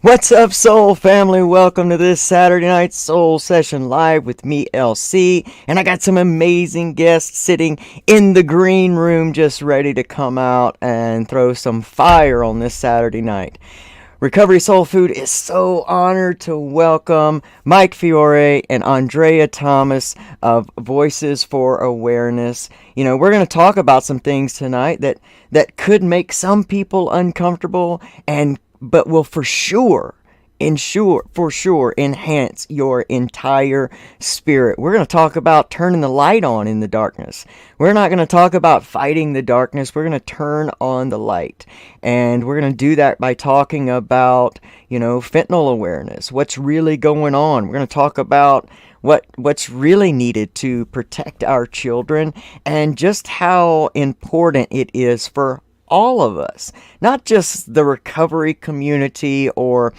What's up, Soul Family? Welcome to this Saturday Night Soul Session live with me, LC. And I got some amazing guests sitting in the green room just ready to come out and throw some fire on this Saturday night. Recovery Soul Food is so honored to welcome Mike Fiore and Andrea Thomas of Voices for Awareness. You know, we're going to talk about some things tonight that could make some people uncomfortable but will for sure enhance your entire spirit. We're going to talk about turning the light on in the darkness. We're not going to talk about fighting the darkness. We're going to turn on the light. And we're going to do that by talking about, fentanyl awareness. What's really going on? We're going to talk about what's really needed to protect our children and just how important it is for all of us, not just the recovery community or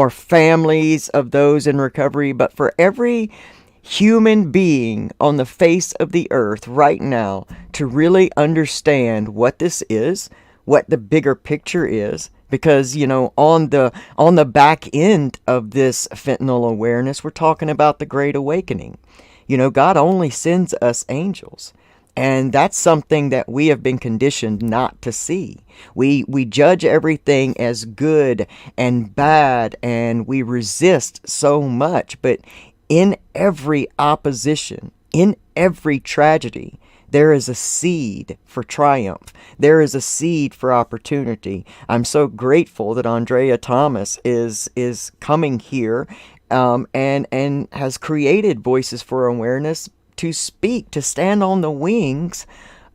families of those in recovery, but for every human being on the face of the earth right now to really understand what this is, what the bigger picture is. Because, on the back end of this fentanyl awareness, we're talking about the Great Awakening. God only sends us angels. And that's something that we have been conditioned not to see. We judge everything as good and bad, and we resist so much. But in every opposition, in every tragedy, there is a seed for triumph. There is a seed for opportunity. I'm so grateful that Andrea Thomas is coming here and has created Voices for Awareness to speak, to stand on the wings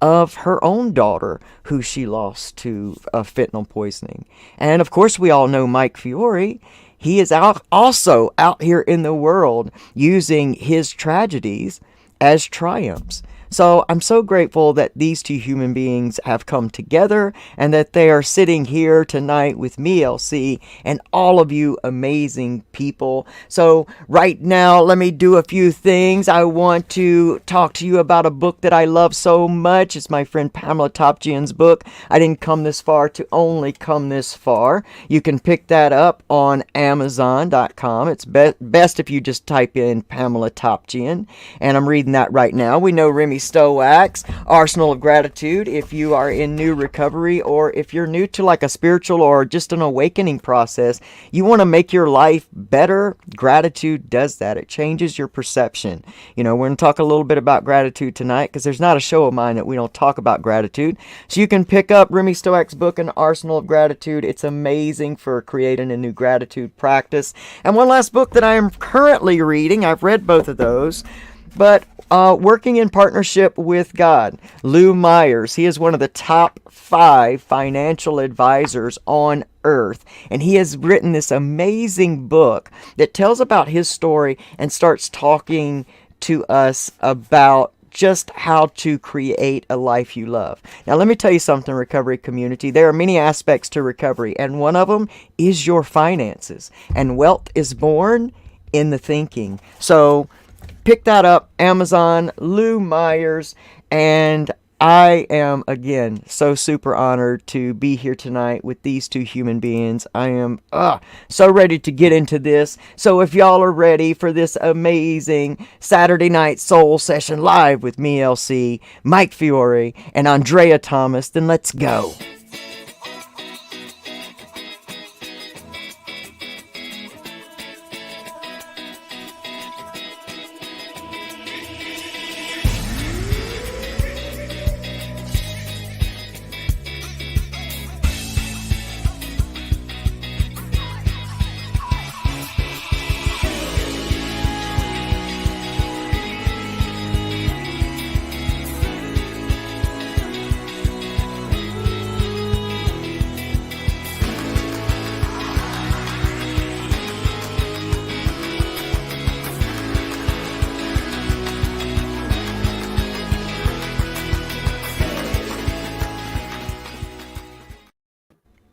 of her own daughter, who she lost to fentanyl poisoning. And of course, we all know Mike Fiore. He is also out here in the world using his tragedies as triumphs. So I'm so grateful that these two human beings have come together and that they are sitting here tonight with me, LC, and all of you amazing people. So right now, let me do a few things. I want to talk to you about a book that I love so much. It's my friend Pamela Topjian's book, I Didn't Come This Far to Only Come This Far. You can pick that up on Amazon.com. It's best if you just type in Pamela Topjian, and I'm reading that right now. We know Remy Stowack's Arsenal of Gratitude. If you are in new recovery, or if you're new to like a spiritual or just an awakening process, you want to make your life better, gratitude does that. It changes your perception. We're going to talk a little bit about gratitude tonight, because there's not a show of mine that we don't talk about gratitude. So you can pick up Remy Stowack's book, An Arsenal of Gratitude. It's amazing for creating a new gratitude practice. And one last book that I am currently reading, I've read both of those, but working in partnership with God. Lou Myers, he is one of the top 5 financial advisors on earth, and he has written this amazing book that tells about his story and starts talking to us about just how to create a life you love. Now, let me tell you something, recovery community. There are many aspects to recovery, and one of them is your finances. And wealth is born in the thinking. So pick that up, Amazon, Lou Myers, and I am, again, so super honored to be here tonight with these two human beings. I am so ready to get into this. So if y'all are ready for this amazing Saturday Night Soul Session live with me, LC, Mike Fiore, and Andrea Thomas, then let's go.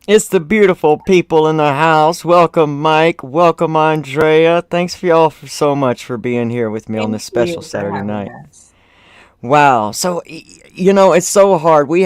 It's the beautiful people in the house. Welcome, Mike. Welcome, Andrea. Thanks for y'all for so much for being here with me on Thank this special you for Saturday having night. us. Wow. So, it's so hard. We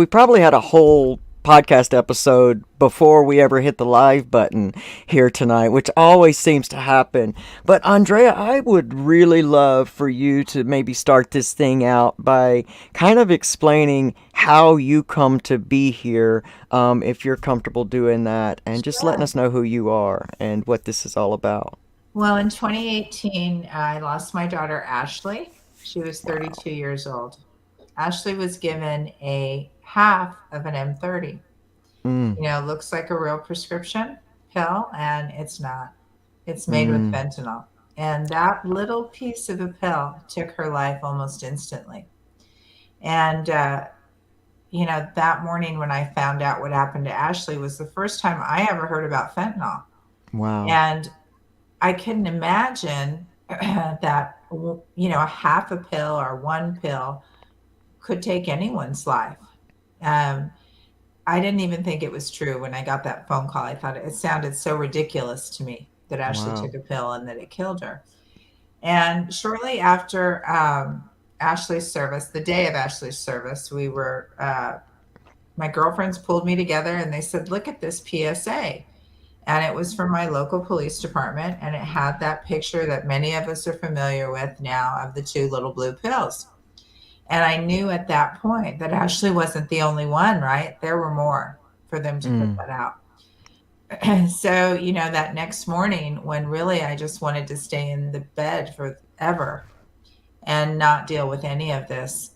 probably had a whole podcast episode before we ever hit the live button here tonight, which always seems to happen. But, Andrea, I would really love for you to maybe start this thing out by kind of explaining how you come to be here, if you're comfortable doing that, and just letting Sure. us know who you are and what this is all about. Well, in 2018, I lost my daughter, Ashley. She was Wow. 32 years old. Ashley was given a half of an M30. Mm, Looks like a real prescription pill, and it's not. It's made with mm, fentanyl. And that little piece of a pill took her life almost instantly. And, that morning when I found out what happened to Ashley was the first time I ever heard about fentanyl. wow. And I couldn't imagine that, a half a pill or one pill could take anyone's life. Um, I didn't even think it was true when I got that phone call. I thought it sounded so ridiculous to me that Ashley Wow. took a pill and that it killed her. And shortly after Ashley's service, the day of Ashley's service, my girlfriends pulled me together and they said, "Look at this PSA." And it was from my local police department, and it had that picture that many of us are familiar with now of the two little blue pills. And I knew at that point that Ashley wasn't the only one, right? There were more for them to put Mm, that out. So, that next morning when really I just wanted to stay in the bed forever and not deal with any of this,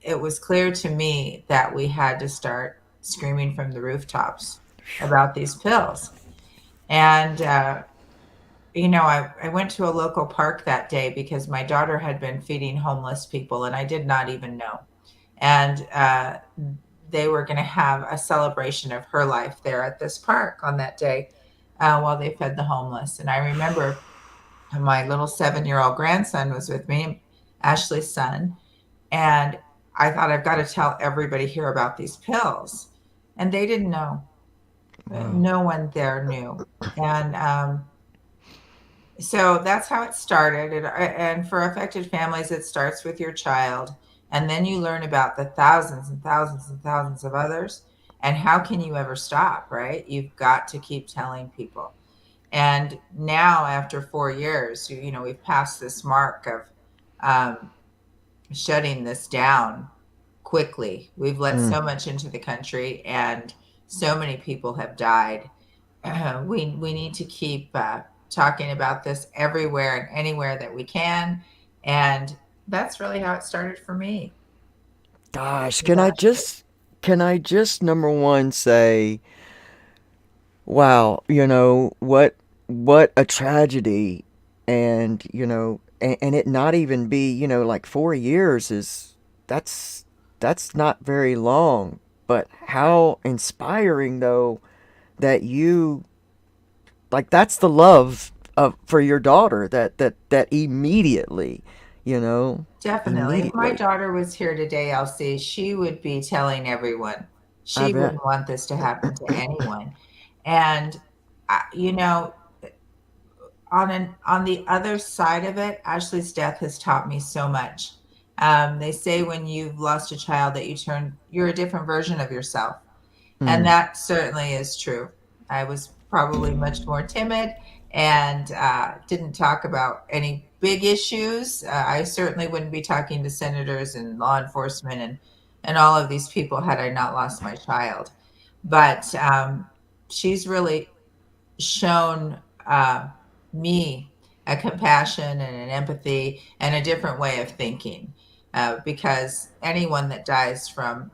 it was clear to me that we had to start screaming from the rooftops about these pills. And I went to a local park that day because my daughter had been feeding homeless people, and I did not even know. And they were going to have a celebration of her life there at this park on that day while they fed the homeless. And I remember my little 7-year-old grandson was with me, Ashley's son, and I thought I've got to tell everybody here about these pills. And they didn't know. wow. No one there knew. And so that's how it started. And for affected families, it starts with your child. And then you learn about the thousands and thousands and thousands of others. And how can you ever stop, right? You've got to keep telling people. And now, after 4 years, we've passed this mark of um, shutting this down quickly. We've let Mm. so much into the country, and so many people have died. We need to keep talking about this everywhere and anywhere that we can, and that's really how it started for me Gosh, with Ashley. can I just number one say, wow, what a tragedy, and and it not even be, like 4 years is that's that's not very long, but how inspiring though that you like that's the love of for your daughter that immediately, you know, Definitely. If my immediately. daughter was here today, Elsie, she would be telling everyone. I She bet. wouldn't want this to happen to anyone. And I, you know, on the other side of it, Ashley's death has taught me so much. They say when you've lost a child that you're a different version of yourself. And Mm, that certainly is true. I was probably much more timid and didn't talk about any big issues. I certainly wouldn't be talking to senators and law enforcement and all of these people had I not lost my child. But she's really shown me a compassion and an empathy and a different way of thinking. Because anyone that dies from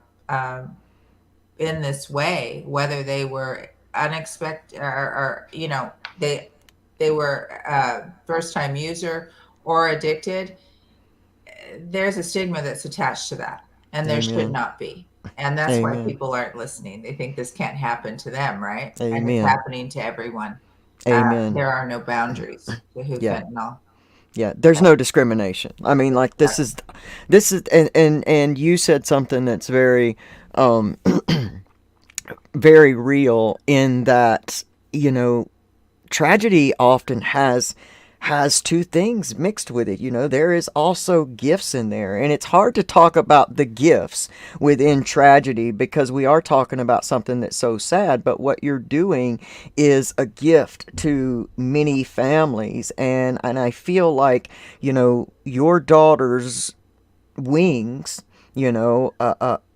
in this way, whether they were unexpected or they were a first time user or addicted, there's a stigma that's attached to that, and there should amen. not be. And that's why Amen. people aren't listening. They think this can't happen to them, right? And it's Amen. happening to everyone. Amen. There are no boundaries to who Yeah. fentanyl. Yeah, there's no discrimination. I mean, like this is and you said something that's very um very real in that, you know, tragedy often has two things mixed with it. You know, there is also gifts in there, and it's hard to talk about the gifts within tragedy because we are talking about something that's so sad. But what you're doing is a gift to many families, and I feel like, you know, your daughter's wings, you know,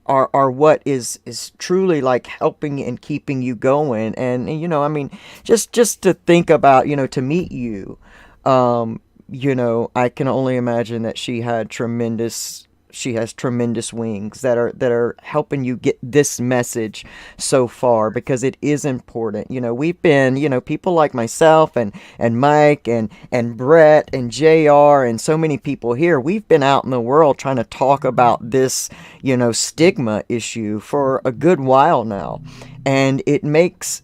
are what is truly like helping and keeping you going. And you know, I mean, just to think about, you know, to meet you, you know, I can only imagine that she has tremendous wings that are helping you get this message so far, because it is important. You know, we've been, you know, people like myself and Mike and Brett and JR and so many people here, we've been out in the world trying to talk about this, you know, stigma issue for a good while now. And it makes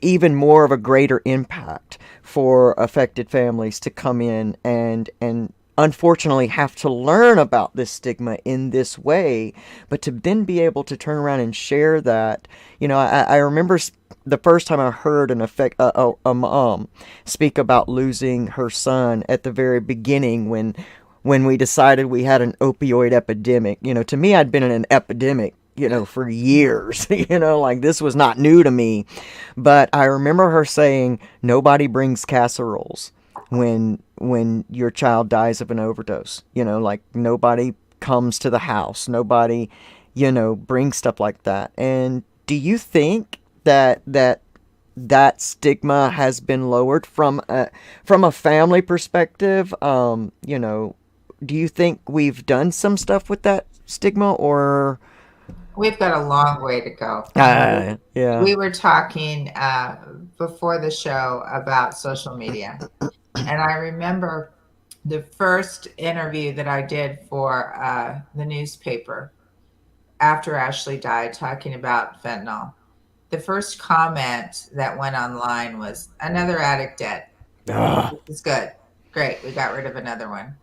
even more of a greater impact for affected families to come in and unfortunately have to learn about this stigma in this way, but to then be able to turn around and share that. You know, I remember the first time I heard a mom speak about losing her son at the very beginning when we decided we had an opioid epidemic. You know, to me, I'd been in an epidemic, you know, for years. You know, like this was not new to me. But I remember her saying, nobody brings casseroles when your child dies of an overdose. You know, like nobody comes to the house. Nobody, you know, brings stuff like that. And do you think that stigma has been lowered from a family perspective? You know, do you think we've done some stuff with that stigma, or We've got a long way to go. yeah. We were talking before the show about social media, and I remember the first interview that I did for the newspaper after Ashley died, talking about fentanyl. The first comment that went online was, "Another addict dead. Ugh. This is good. Great. We got rid of another one."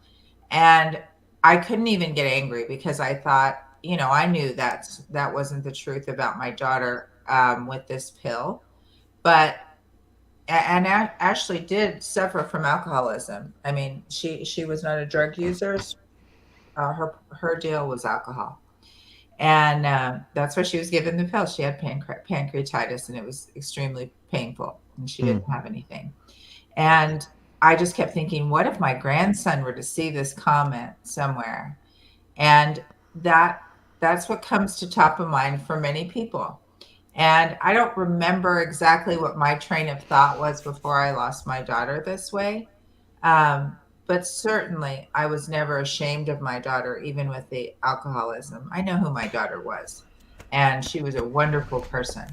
And I couldn't even get angry because I thought, you know, I knew that wasn't the truth about my daughter with this pill. But and Ashley did suffer from alcoholism. I mean, she was not a drug user. Her deal was alcohol, and that's why she was given the pill. She had pancreatitis, and it was extremely painful, and she Hmm. didn't have anything. And I just kept thinking, what if my grandson were to see this comment somewhere? And that that's what comes to top of mind for many people. And I don't remember exactly what my train of thought was before I lost my daughter this way. But certainly, I was never ashamed of my daughter, even with the alcoholism. I know who my daughter was, and she was a wonderful person.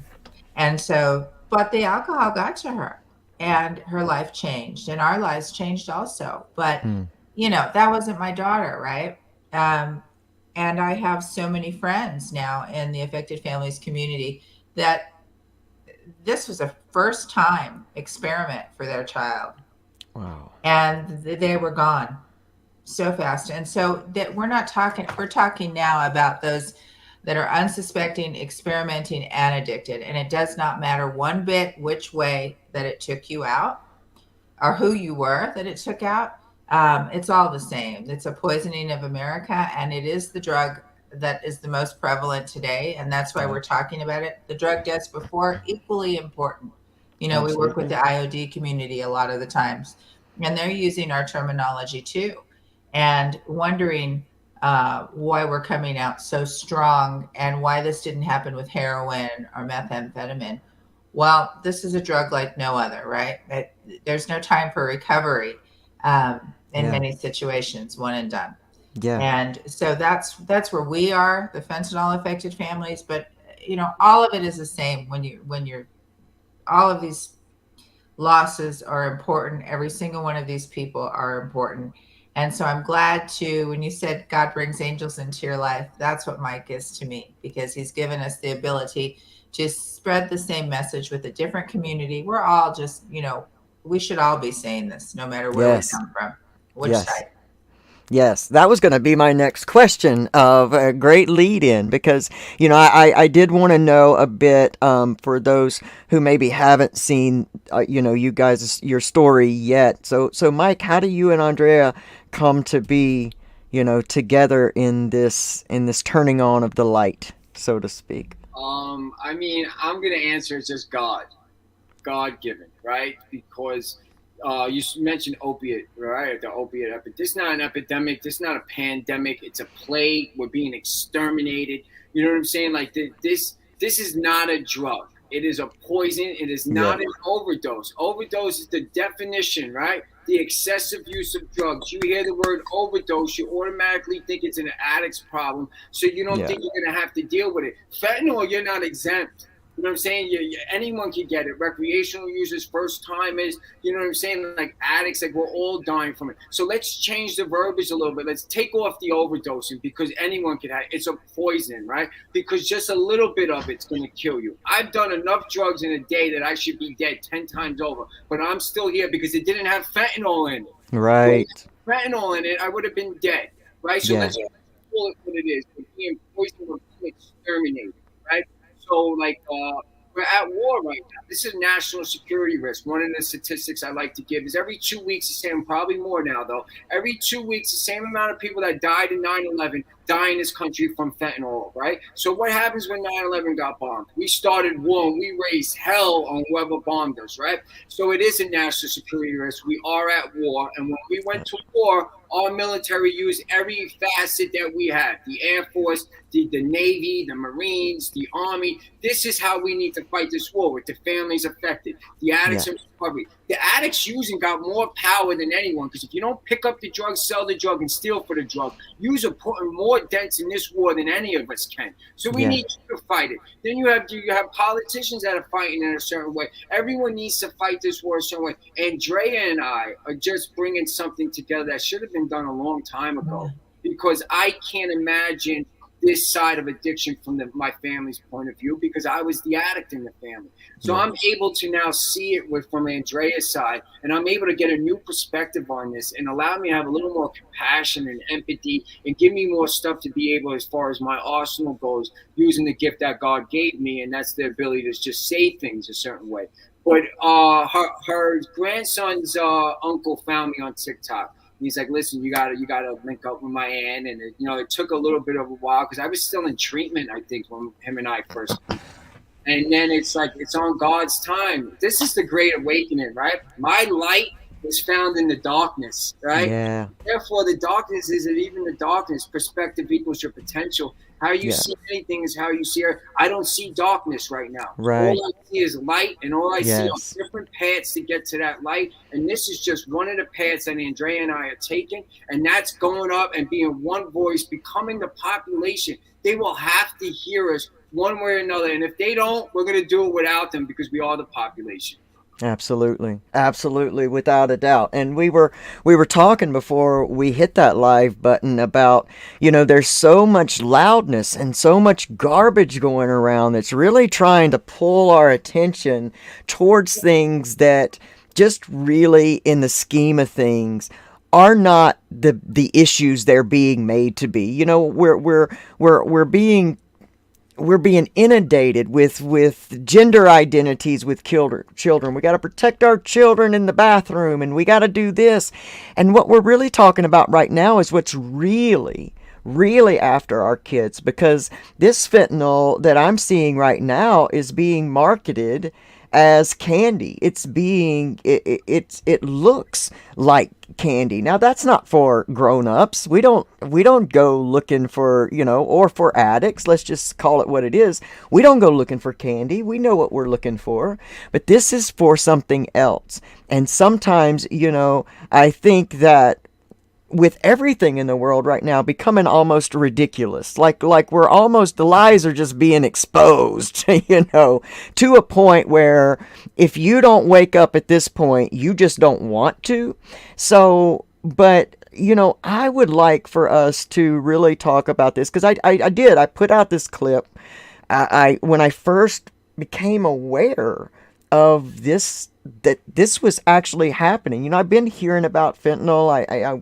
And so, but the alcohol got to her, and her life changed, and our lives changed also. But, Hmm. you know, that wasn't my daughter, right? Um, and I have so many friends now in the affected families community that this was a first time experiment for their child, Wow. and they were gone so fast. And so that we're talking now about those that are unsuspecting, experimenting, and addicted. And it does not matter one bit which way that it took you out or who you were that it took out. It's all the same. It's a poisoning of America, and it is the drug that is the most prevalent today. And that's why Yeah. we're talking about it. The drug deaths before, equally important. You know, we work with Absolutely. the IOD community a lot of the times, and they're using our terminology too, and wondering why we're coming out so strong and why this didn't happen with heroin or methamphetamine. Well, this is a drug like no other, right? There's no time for recovery in Yeah. many situations, one and done. Yeah. And so that's where we are, the fentanyl affected families. But you know, all of it is the same when you're all of these losses are important. Every single one of these people are important. And so I'm glad to, when you said God brings angels into your life, that's what Mike is to me, because he's given us the ability to spread the same message with a different community. We're all just, you know, we should all be saying this no matter where we Yes. come from, which Yes. side. Yes, that was going to be my next question of a great lead in because, I did want to know a bit for those who maybe haven't seen, you guys, your story yet. So Mike, how do you and Andrea come to be, together in this turning on of the light, so to speak? I mean, I'm gonna answer it's just God given, right? Because you mentioned opiate, right? The opiate epidemic. This is not an epidemic. This is not a pandemic. It's a plague. We're being exterminated. You know what I'm saying? Like this is not a drug. It is a poison. It is Yeah, not an overdose. Overdose is the definition, right? The excessive use of drugs. You hear the word overdose, you automatically think it's an addict's problem, so you don't yeah, think you're going to have to deal with it. Fentanyl, you're not exempt. You know what I'm saying? Anyone can get it. Recreational users, first timers, you know what I'm saying? Like addicts, like we're all dying from it. So let's change the verbiage a little bit. Let's take off the overdosing because anyone can have it. It's a poison, right? Because just a little bit of it's going to kill you. I've done enough drugs in a day that I should be dead 10 times over, but I'm still here because it didn't have fentanyl in it. With right. fentanyl in it, I would have been dead, right? So Yeah, let's call it what it is. We're being poisoned, we're being exterminated, right? So, like, we're at war right now. This is a national security risk. One of the statistics I like to give is every 2 weeks, the same, probably more now, though, every 2 weeks, the same amount of people that died in 9/11 die in this country from fentanyl, right? So what happens when 9/11 got bombed? We started war and we raised hell on whoever bombed us, right? So it is a national security risk. We are at war. And when we went to war, our military used every facet that we had. The Air Force, the Navy, the Marines, the Army. This is how we need to fight this war with the families affected, the yeah, addicts in recovery. The addicts using got more power than anyone because if you don't pick up the drug, sell the drug, and steal for the drug, you are putting more dents in this war than any of us can. So we yeah, need you to fight it. Then you have politicians that are fighting in a certain way. Everyone needs to fight this war a certain way. Andrea and I are just bringing something together that should have been done a long time ago because I can't imagine this side of addiction from my family's point of view because I was the addict in the family. So yeah, I'm able to now see it from Andrea's side, and I'm able to get a new perspective on this and allow me to have a little more compassion and empathy and give me more stuff to be able, as far as my arsenal goes, using the gift that God gave me, and that's the ability to just say things a certain way. But her grandson's uncle found me on TikTok. He's like, listen, you gotta link up with my aunt, and it took a little bit of a while because I was still in treatment, I think, when him and I first. And then it's like it's on God's time. This is the great awakening, right? My light is found in the darkness, right? yeah, Therefore, the darkness isn't even the darkness. Perspective equals your potential. How you yeah, see anything is how you see it. I don't see darkness right now. right. All I see is light, and all I see are Yes, different paths to get to that light. And this is just one of the paths that Andrea and I are taking, and that's going up and being one voice, becoming the population. They will have to hear us one way or another, and if they don't, we're going to do it without them because we are the population. absolutely, absolutely, without a doubt. And we were talking before we hit that live button about, there's so much loudness and so much garbage going around that's really trying to pull our attention towards things that just really, in the scheme of things, are not the issues they're being made to be. We're being inundated with gender identities with children. We got to protect our children in the bathroom, and we got to do this. And what we're really talking about right now is what's really after our kids, because this fentanyl that I'm seeing right now is being marketed as candy. It looks like candy. Now that's not for grown-ups. We don't go looking for, or for addicts. Let's just call it what it is. We don't go looking for candy. We know what we're looking for. But this is for something else. And sometimes, I think that with everything in the world right now becoming almost ridiculous, like we're almost, the lies are just being exposed, to a point where if you don't wake up at this point, you just don't want to. So, but I would like for us to really talk about this because I put out this clip. When I first became aware of this that this was actually happening. I've been hearing about fentanyl.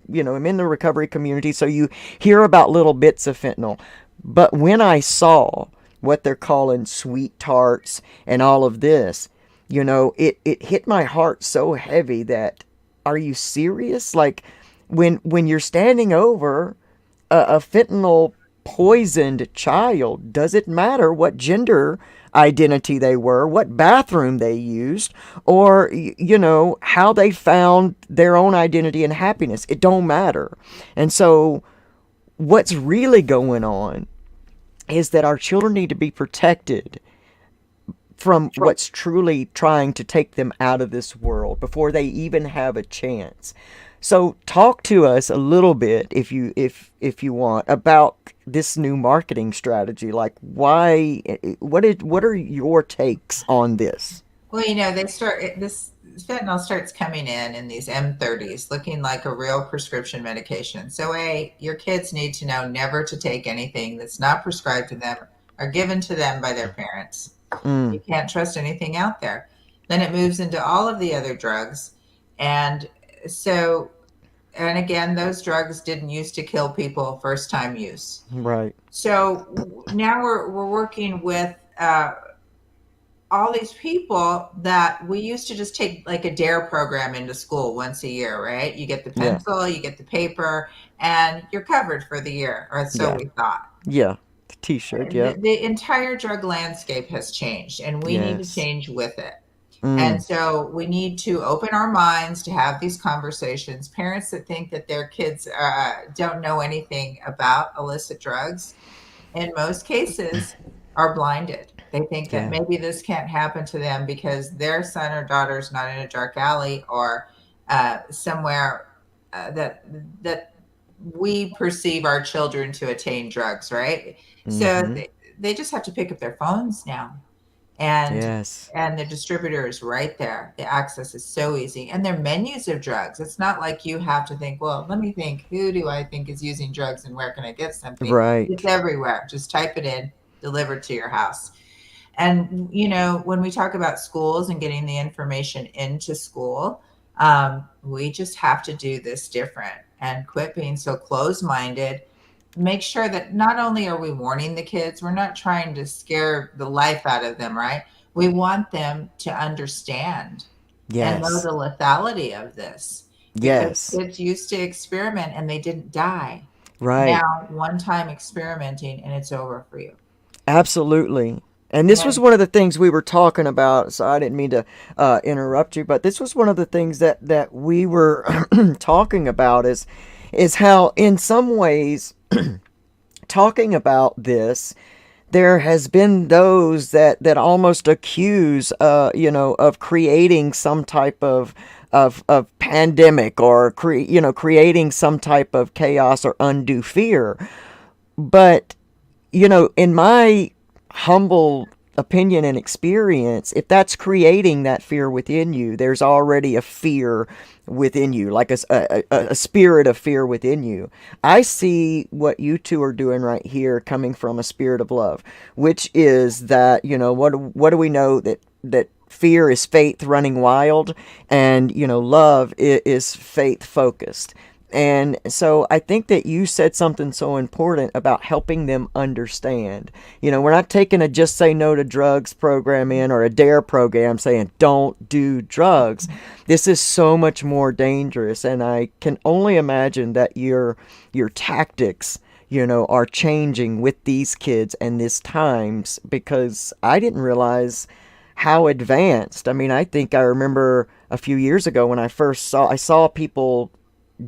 I'm in the recovery community, so you hear about little bits of fentanyl. But when I saw what they're calling sweet tarts and all of this, it hit my heart so heavy that, are you serious? Like, when you're standing over a fentanyl poisoned child, does it matter what gender identity they were, what bathroom they used, or how they found their own identity and happiness? It don't matter. And so what's really going on is that our children need to be protected from what's truly trying to take them out of this world before they even have a chance. So talk to us a little bit, if you want, about this new marketing strategy. Like, what are your takes on this? Well, this fentanyl starts coming in these M30s, looking like a real prescription medication. So, your kids need to know never to take anything that's not prescribed to them or given to them by their parents. You Mm, can't trust anything out there. Then it moves into all of the other drugs. And so, and again, those drugs didn't used to kill people first time use. right. So now we're working with all these people that we used to just take like a DARE program into school once a year, right? You get the Yeah. pencil, you get the paper, and you're covered for the year, or so Yeah. we thought. Yeah. The T-shirt. The, Yep. the entire drug landscape has changed, and we need to Yes. change with it. And Mm, so we need to open our minds to have these conversations. Parents that think that their kids don't know anything about illicit drugs, in most cases, are blinded. They think that yeah. maybe this can't happen to them because their son or daughter is not in a dark alley or somewhere that we perceive our children to attain drugs, right? So Mm-hmm. they just have to pick up their phones now, and Yes. the distributor is right there. The access is so easy, and their menus of drugs. It's not like you have to think, well, let me think, who do I think is using drugs and where can I get something? It's Right. everywhere. Just type it in, delivered to your house. And when we talk about schools and getting the information into school, we just have to do this different and quit being so closed-minded. Make sure that not only are we warning the kids, we're not trying to scare the life out of them, right? We want them to understand and know Yes. the lethality of this, because Yes. kids used to experiment and they didn't die. Right. Now, one time experimenting and it's over for you. Absolutely. And this was And one of the things we were talking about. So I didn't mean to interrupt you, but this was one of the things that we were talking about is how, in some ways, talking about this, there has been those that almost accuse, of creating some type of pandemic, or creating some type of chaos or undue fear. But in my humble opinion and experience, if that's creating that fear within you, there's already a fear within you, like a spirit of fear within you. I see what you two are doing right here coming from a spirit of love, which is that, what do we know? That fear is faith running wild, and love is faith focused. And so I think that you said something so important about helping them understand. We're not taking a Just Say No to Drugs program in, or a DARE program saying don't do drugs. This is so much more dangerous, and I can only imagine that your tactics, are changing with these kids and these times, because I didn't realize how advanced. I mean, I think I remember a few years ago when I saw people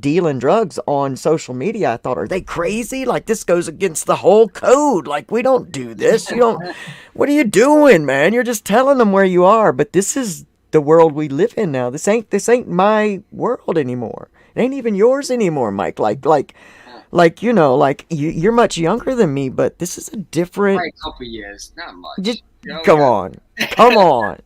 dealing drugs on social media. I thought, are they crazy? Like, this goes against the whole code. Like, we don't do this. You don't. What are you doing, man? You're just telling them where you are. But this is the world we live in now. This ain't my world anymore. It ain't even yours anymore, Mike. You're much younger than me, but this is a different. Probably a couple years, not Just much. come on, come on.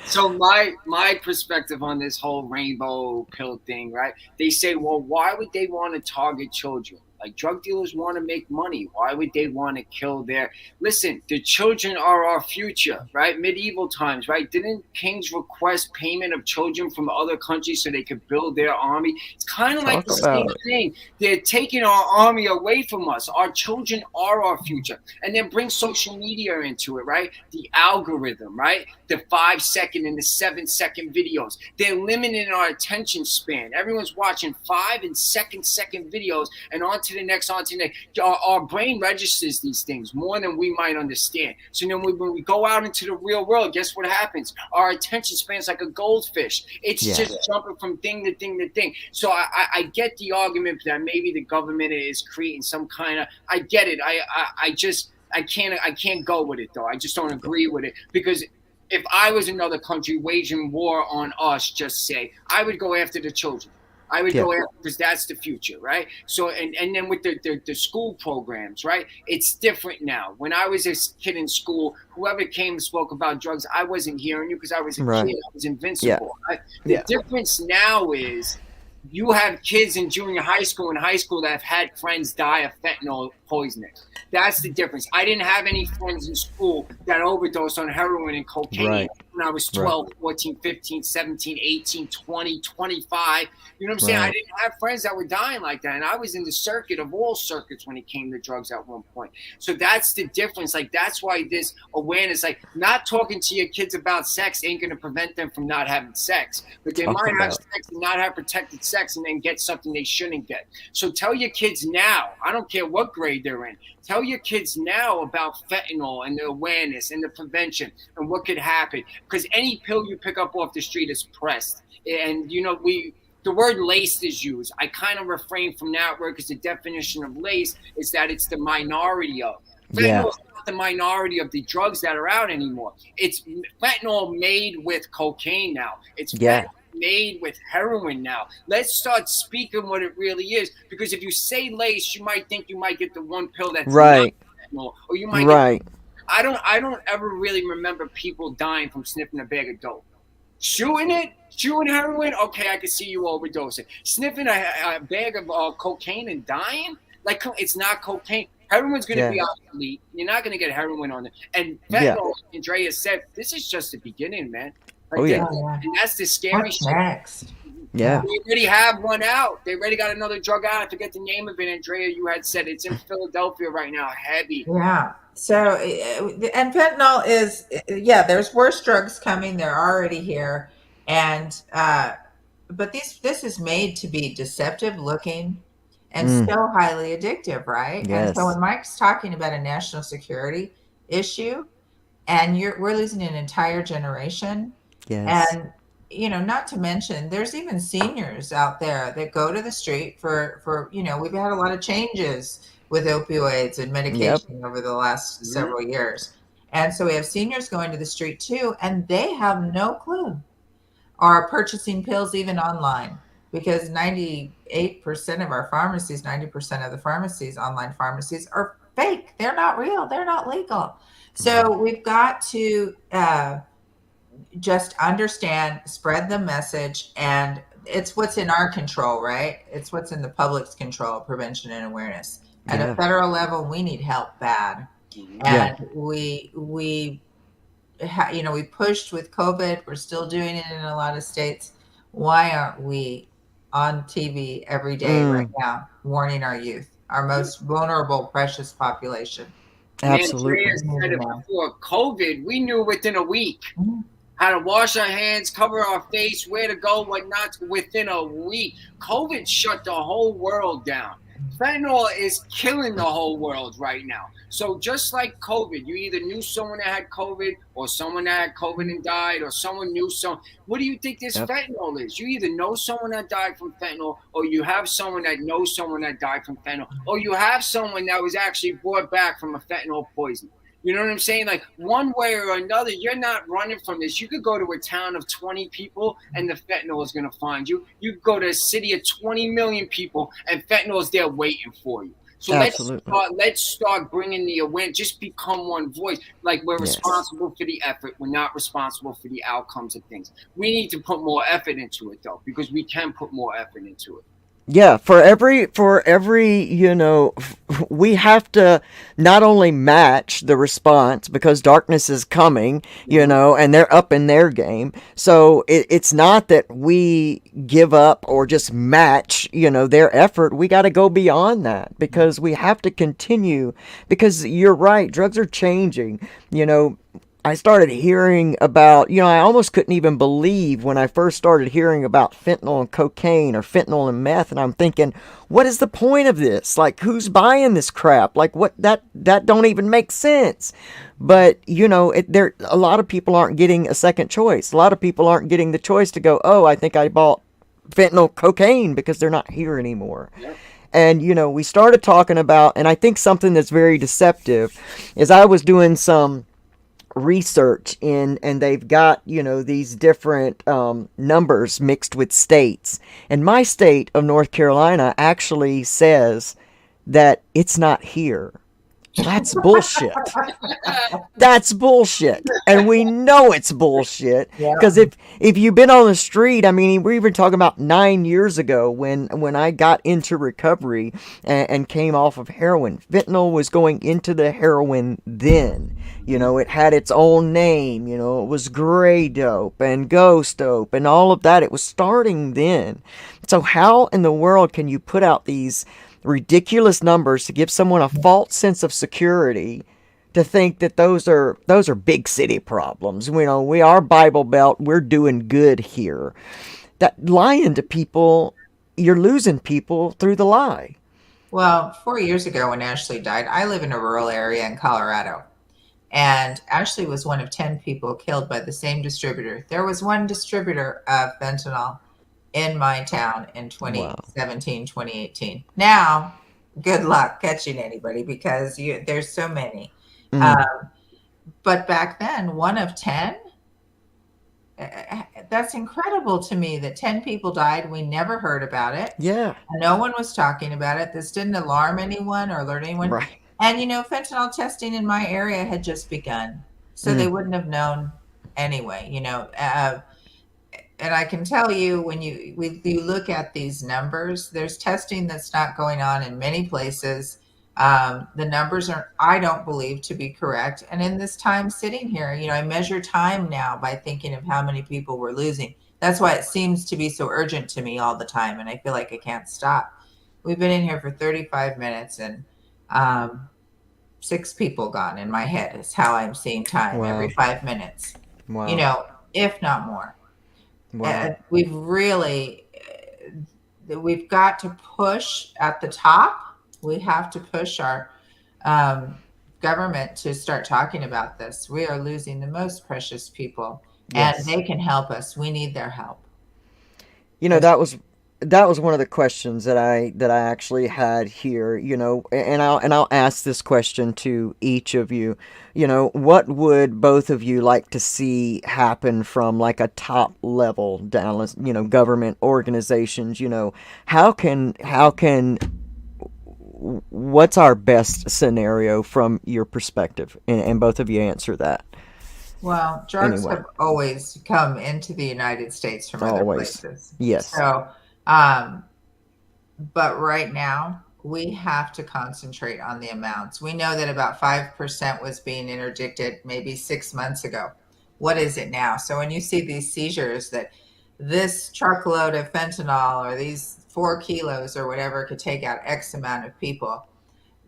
So my perspective on this whole rainbow pill thing, right? They say, well, why would they want to target children? Like, drug dealers want to make money. Why would they want to kill their? Listen, the children are our future, right? Medieval times, right? Didn't kings request payment of children from other countries so they could build their army? It's kind of like Talk the same about it. thing. They're taking our army away from us. Our children are our future. And then bring social media into it, right? The algorithm, right? The 5-second and the 7-second videos. They're limiting our attention span. Everyone's watching 5 and 2-second videos and on to the next, on to the next. Our brain registers these things more than we might understand. So then when we go out into the real world, guess what happens? Our attention span is like a goldfish. It's just jumping from thing to thing to thing. So I get the argument that maybe the government is creating some kind of, I get it. I can't go with it though. I just don't agree with it, because if I was another country waging war on us, just say, I would go after the children. I would go after, because that's the future, right? So and then with the school programs, right? It's different now. When I was a kid in school, whoever came and spoke about drugs, I wasn't hearing you because I was a kid. I was invincible. The difference now is you have kids in junior high school and high school that have had friends die of fentanyl poisoning. That's the difference. I didn't have any friends in school that overdosed on heroin and cocaine when I was 12, 14, 15, 17, 18, 20, 25. You know what I'm saying? I didn't have friends that were dying like that. And I was in the circuit of all circuits when it came to drugs at one point. So that's the difference. Like, that's why this awareness, like, not talking to your kids about sex ain't going to prevent them from not having sex. But they might have sex and not have protected sex and then get something they shouldn't get. So tell your kids now, I don't care what grade they're in, tell your kids now about fentanyl and the awareness and the prevention and what could happen. Because any pill you pick up off the street is pressed. And, you know, the word laced is used. I kind of refrain from that word because the definition of lace is that it's the minority of. Fentanyl is not the minority of the drugs that are out anymore. It's fentanyl made with cocaine now. It's fentanyl made with heroin now. Let's start speaking what it really is, because if you say lace, you might think you might get the one pill that's not fentanyl, or you might get, I don't ever really remember people dying from sniffing a bag of dope. Chewing heroin, okay, I can see you overdosing. Sniffing a bag of cocaine and dying, like, it's not cocaine. Heroin's going to be obsolete. You're not going to get heroin on it. And fentanyl, Andrea said, this is just the beginning, man. Like, and that's the scary shit. Next? Yeah. They already have one out. They already got another drug out. I forget the name of it. Andrea, you had said it's in Philadelphia right now. Heavy. Yeah. So, and fentanyl is, there's worse drugs coming. They're already here. And, but this is made to be deceptive looking and so highly addictive, right? Yes. And so when Mike's talking about a national security issue, and we're losing an entire generation. Yes. And, you know, not to mention, there's even seniors out there that go to the street for you know, we've had a lot of changes with opioids and medication over the last several years. And so we have seniors going to the street too, and they have no clue, are purchasing pills even online, because 98% of our pharmacies, 90% of the pharmacies, online pharmacies, are fake. They're not real. They're not legal. So we've got to just understand, spread the message, and it's what's in our control, right? It's what's in the public's control, prevention and awareness. At a federal level, we need help bad. And we pushed with COVID. We're still doing it in a lot of states. Why aren't we on TV every day right now, warning our youth, our most vulnerable, precious population? Absolutely. Andrea said it before COVID. We knew within a week how to wash our hands, cover our face, where to go, what not to, within a week. COVID shut the whole world down. Fentanyl is killing the whole world right now. So just like COVID, you either knew someone that had COVID, or someone that had COVID and died, or someone knew someone. What do you think this fentanyl is? You either know someone that died from fentanyl, or you have someone that knows someone that died from fentanyl, or you have someone that was actually brought back from a fentanyl poisoning. You know what I'm saying? Like, one way or another, you're not running from this. You could go to a town of 20 people and the fentanyl is going to find you. You could go to a city of 20 million people and fentanyl is there waiting for you. So let's start bringing the awareness. Just become one voice. Like, we're responsible for the effort. We're not responsible for the outcomes of things. We need to put more effort into it, though, because we can put more effort into it. Yeah, for every, we have to not only match the response because darkness is coming, Mhm. and they're up in their game. So it's not that we give up or just match, their effort. We got to go beyond that because we have to continue because you're right, drugs are changing. You know, I started hearing about, I almost couldn't even believe when I first started hearing about fentanyl and cocaine or fentanyl and meth. And I'm thinking, what is the point of this? Like, who's buying this crap? Like, what, that don't even make sense. But, there, a lot of people aren't getting a second choice. A lot of people aren't getting the choice to go, oh, I think I bought fentanyl cocaine because they're not here anymore. Yep. And, we started talking about, and I think something that's very deceptive is I was doing some research in, and they've got these different numbers mixed with states, and my state of North Carolina actually says that it's not here. Well, that's bullshit. That's bullshit, and we know it's bullshit because Yeah. if you've been on the street, I mean, we're even talking about 9 years ago when I got into recovery and came off of heroin. Fentanyl was going into the heroin then. It had its own name. It was gray dope and ghost dope and all of that. It was starting then. So how in the world can you put out these ridiculous numbers to give someone a false sense of security to think that those are big city problems? We are Bible Belt. We're doing good here. That lying to people, you're losing people through the lie. Well, 4 years ago when Ashley died, I live in a rural area in Colorado. And Ashley was one of 10 people killed by the same distributor. There was one distributor of fentanyl in my town in Wow. 2017, 2018. Now, good luck catching anybody because there's so many. Mm. Um, but back then, one of 10, that's incredible to me that 10 people died. We never heard about it. Yeah. No one was talking about it. This didn't alarm anyone or alert anyone. Right. And fentanyl testing in my area had just begun. So they Mm. wouldn't have known anyway, and I can tell you when you look at these numbers, there's testing that's not going on in many places. The numbers are, I don't believe, to be correct. And in this time sitting here, I measure time now by thinking of how many people we're losing. That's why it seems to be so urgent to me all the time, and I feel like I can't stop. We've been in here for 35 minutes, and um, 6 people gone in my head is how I'm seeing time every Wow. 5 minutes, Wow. if not more. Wow. We've got to push at the top. We have to push our um, government to start talking about this. We are losing the most precious people, and Yes. they can help us. We need their help. You know, There's, that was one of the questions that I actually had here, and I'll ask this question to each of you. What would both of you like to see happen from like a top level down, government organizations, how can what's our best scenario from your perspective? And both of you answer that. well, drugs Anyway, have always come into the United States from other always. places. Yes. So, um, but right now, we have to concentrate on the amounts. We know that about 5% was being interdicted maybe 6 months ago. What is it now? So when you see these seizures that this truckload of fentanyl or these 4 kilos or whatever could take out X amount of people,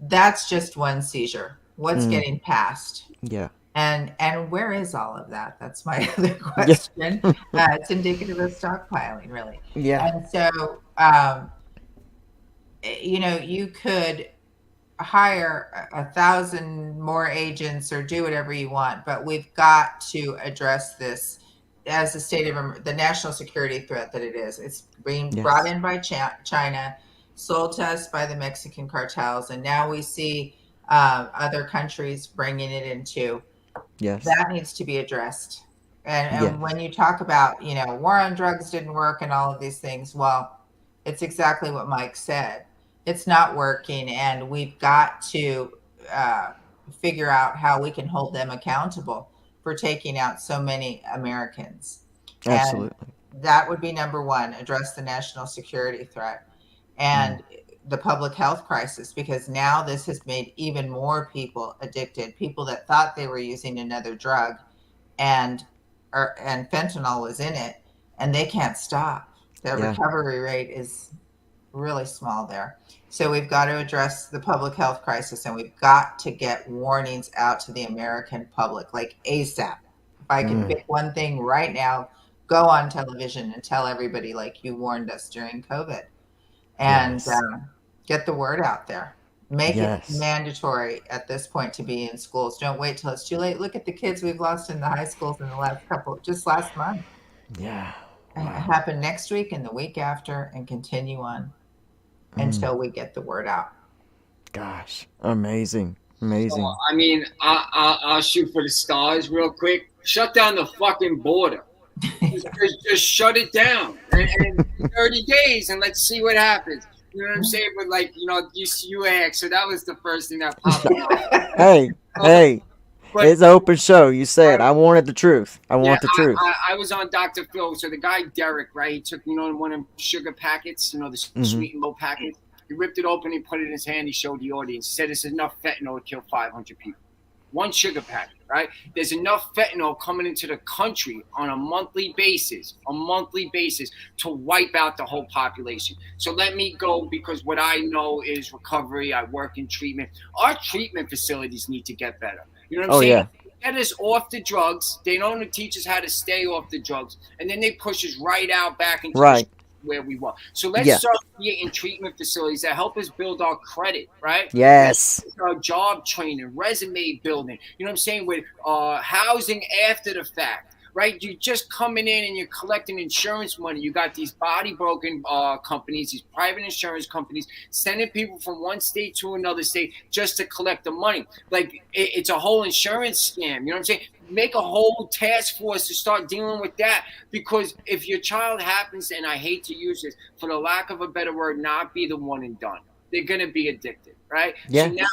that's just one seizure. What's Mm, getting passed? yeah. And where is all of that? That's my other Yeah. question. It's indicative of stockpiling, really. Yeah. And so, you could hire 1,000 more agents or do whatever you want, but we've got to address this as a state of the national security threat that it is. It's being brought Yes. in by China, sold to us by the Mexican cartels, and now we see other countries bringing it into. Yes. That needs to be addressed. And Yes. when you talk about, war on drugs didn't work and all of these things, well, it's exactly what Mike said. It's not working, and we've got to uh, figure out how we can hold them accountable for taking out so many Americans. And Absolutely. that would be number one, address the national security threat. and the public health crisis, because now this has made even more people addicted, people that thought they were using another drug, and and fentanyl was in it, and they can't stop. The Yeah. recovery rate is really small there. So we've got to address the public health crisis, and we've got to get warnings out to the American public, like ASAP. If I could pick one thing right now, go on television and tell everybody, like you warned us during COVID, and Yes. get the word out there. Make it Yes. mandatory at this point to be in schools. Don't wait till it's too late. Look at the kids we've lost in the high schools in the just last month. Yeah. It Wow. happened next week and the week after, and continue on until we get the word out. Gosh. Amazing. So, Amazing. I mean, I'll shoot for the stars real quick. Shut down the fucking border. Just shut it down. And 30 days, and let's see what happens. You know what I'm saying? But, like, you asked, so that was the first thing that popped up. Hey. But It's an open show. You said I wanted the truth. I want the truth. I was on Dr. Phil. So the guy Derek, right? He took one of them sugar packets, the sweet and low packets. He ripped it open. He put it in his hand. He showed the audience. He said, "This is enough fentanyl to kill 500 people. One sugar packet, right? There's enough fentanyl coming into the country on a monthly basis to wipe out the whole population." So let me go, because what I know is recovery. I work in treatment. Our treatment facilities need to get better. You know what I'm saying? Yeah. Get us off the drugs. They don't teach us how to stay off the drugs, and then they push us right out back into where we want. So let's start creating treatment facilities that help us build our credit, right? Yes. Our job training, resume building. You know what I'm saying? With housing after the fact. Right, you're just coming in and you're collecting insurance money. You got these body broken companies, these private insurance companies, sending people from one state to another state just to collect the money. Like, it's a whole insurance scam. You know what I'm saying? Make a whole task force to start dealing with that. Because if your child happens, and I hate to use this, for the lack of a better word, not be the one and done, they're gonna be addicted, right? Yeah. So now,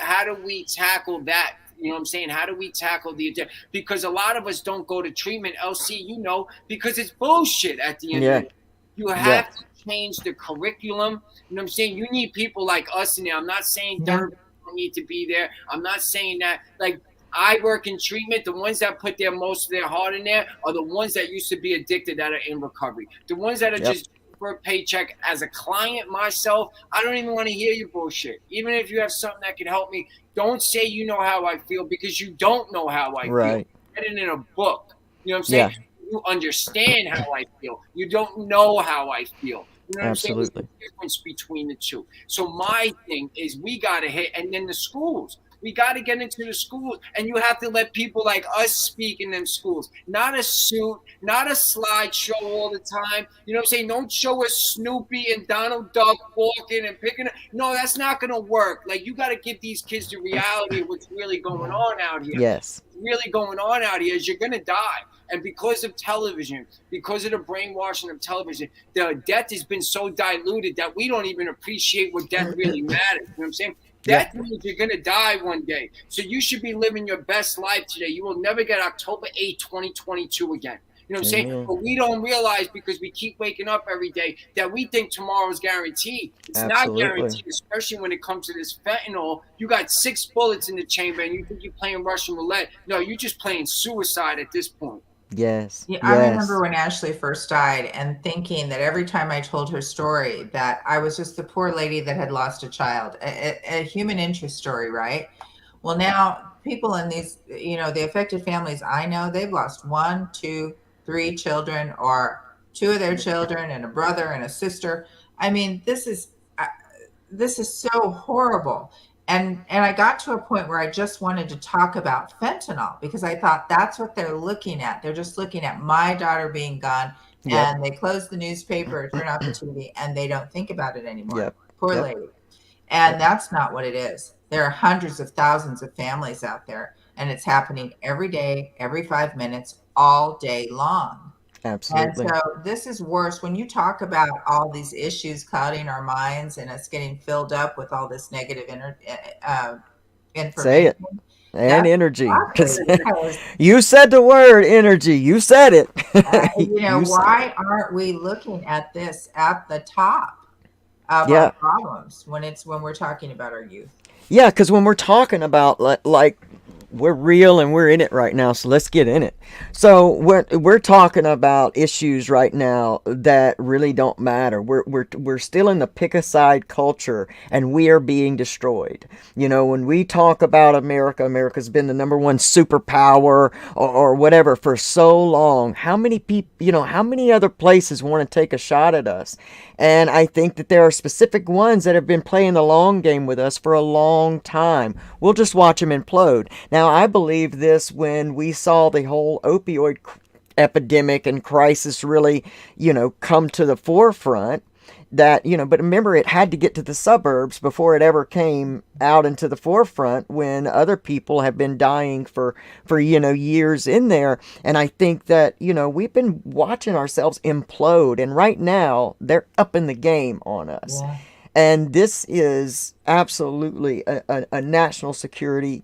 how do we tackle that? You know what I'm saying? How do we tackle the addiction? Because a lot of us don't go to treatment, LC, because it's bullshit at the end of it. You have to change the curriculum. You know what I'm saying? You need people like us in there. I'm not saying third people need to be there. I'm not saying that. Like, I work in treatment. The ones that put most of their heart in there are the ones that used to be addicted that are in recovery. The ones that are just for a paycheck. As a client myself, I don't even want to hear your bullshit. Even if you have something that can help me, don't say you know how I feel, because you don't know how I feel. Get it in a book. You know what I'm saying? You understand how I feel. You don't know how I feel. You know what I'm saying? There's a difference between the two. So my thing is, we got to hit, and then the schools. We got to get into the schools, and you have to let people like us speak in them schools. Not a suit, not a slideshow all the time. You know what I'm saying? Don't show us Snoopy and Donald Duck walking and picking up. No, that's not going to work. Like, you got to give these kids the reality of what's really going on out here. Yes. What's really going on out here is you're going to die. And because of television, because of the brainwashing of television, the death has been so diluted that we don't even appreciate what death really matters. You know what I'm saying? That means you're going to die one day. So you should be living your best life today. You will never get October 8, 2022 again. You know what I'm saying? But we don't realize, because we keep waking up every day, that we think tomorrow's guaranteed. It's not guaranteed, especially when it comes to this fentanyl. You got 6 bullets in the chamber, and you think you're playing Russian roulette. No, you're just playing suicide at this point. Yes. Yeah, I remember when Ashley first died, and thinking that every time I told her story, that I was just the poor lady that had lost a child, a human interest story, right? Well, now people in these, the affected families, I know they've lost 1, 2, 3 children, or 2 of their children, and a brother and a sister. I mean, this is so horrible. And I got to a point where I just wanted to talk about fentanyl, because I thought that's what they're looking at. They're just looking at my daughter being gone, and they close the newspaper, turn off the TV, and they don't think about it anymore. Poor lady. And that's not what it is. There are hundreds of thousands of families out there, and it's happening every day, every 5 minutes, all day long. Absolutely. And so this is worse. When you talk about all these issues clouding our minds and us getting filled up with all this negative information. Say it. And energy. You said the word energy. You said it. Why aren't we looking at this at the top? of our Yeah. problems when we're talking about our youth. Yeah, because when we're talking about like we're real and we're in it right now, so let's get in it. So we're talking about issues right now that really don't matter. We're still in the pick a side culture, and we are being destroyed. You know, when we talk about America, America's been the number one superpower or whatever for so long. How many people, how many other places want to take a shot at us? And I think that there are specific ones that have been playing the long game with us for a long time. We'll just watch them implode. Now, I believe this when we saw the whole opioid epidemic and crisis really, come to the forefront. That, but remember, it had to get to the suburbs before it ever came out into the forefront when other people have been dying for years in there. And I think that, we've been watching ourselves implode, and right now they're up in the game on us. Yeah. And this is absolutely a national security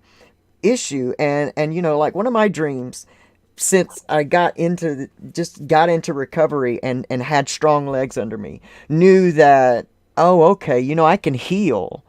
issue. And like one of my dreams since I got into recovery and had strong legs under me, knew that, oh, okay, I can heal.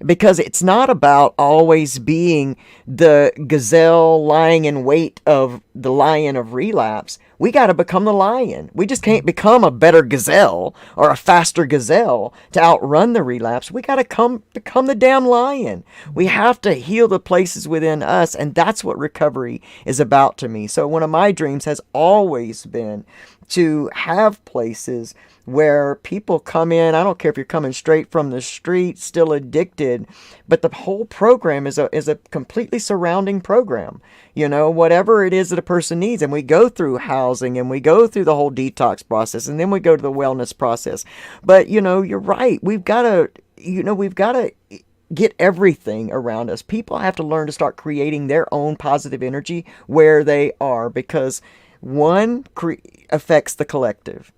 Because it's not about always being the gazelle lying in wait of the lion of relapse. We got to become the lion. We just can't become a better gazelle or a faster gazelle to outrun the relapse. We got to become the damn lion. We have to heal the places within us, and that's what recovery is about to me. So one of my dreams has always been to have places where people come in. I don't care if you're coming straight from the street, still addicted, but the whole program is a completely surrounding program. Whatever it is that a person needs, and we go through housing, and we go through the whole detox process, and then we go to the wellness process. But you're right. We've got to get everything around us. People have to learn to start creating their own positive energy where they are, because one affects the collective.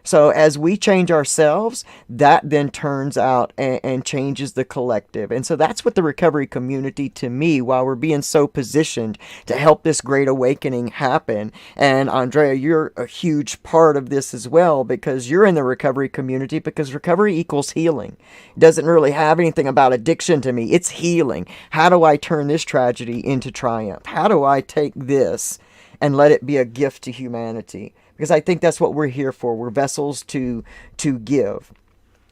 So as we change ourselves, that then turns out and changes the collective. And so that's what the recovery community, to me, while we're being so positioned to help this great awakening happen. And Andrea, you're a huge part of this as well, because you're in the recovery community, because recovery equals healing. It doesn't really have anything about addiction to me. It's healing. How do I turn this tragedy into triumph? How do I take this and let it be a gift to humanity? Because I think that's what we're here for. We're vessels to give.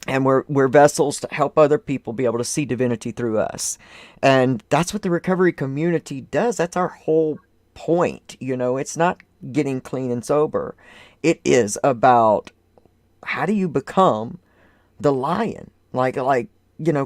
And we're vessels to help other people be able to see divinity through us. And that's what the recovery community does. That's our whole point. It's not getting clean and sober. It is about, how do you become the lion? Like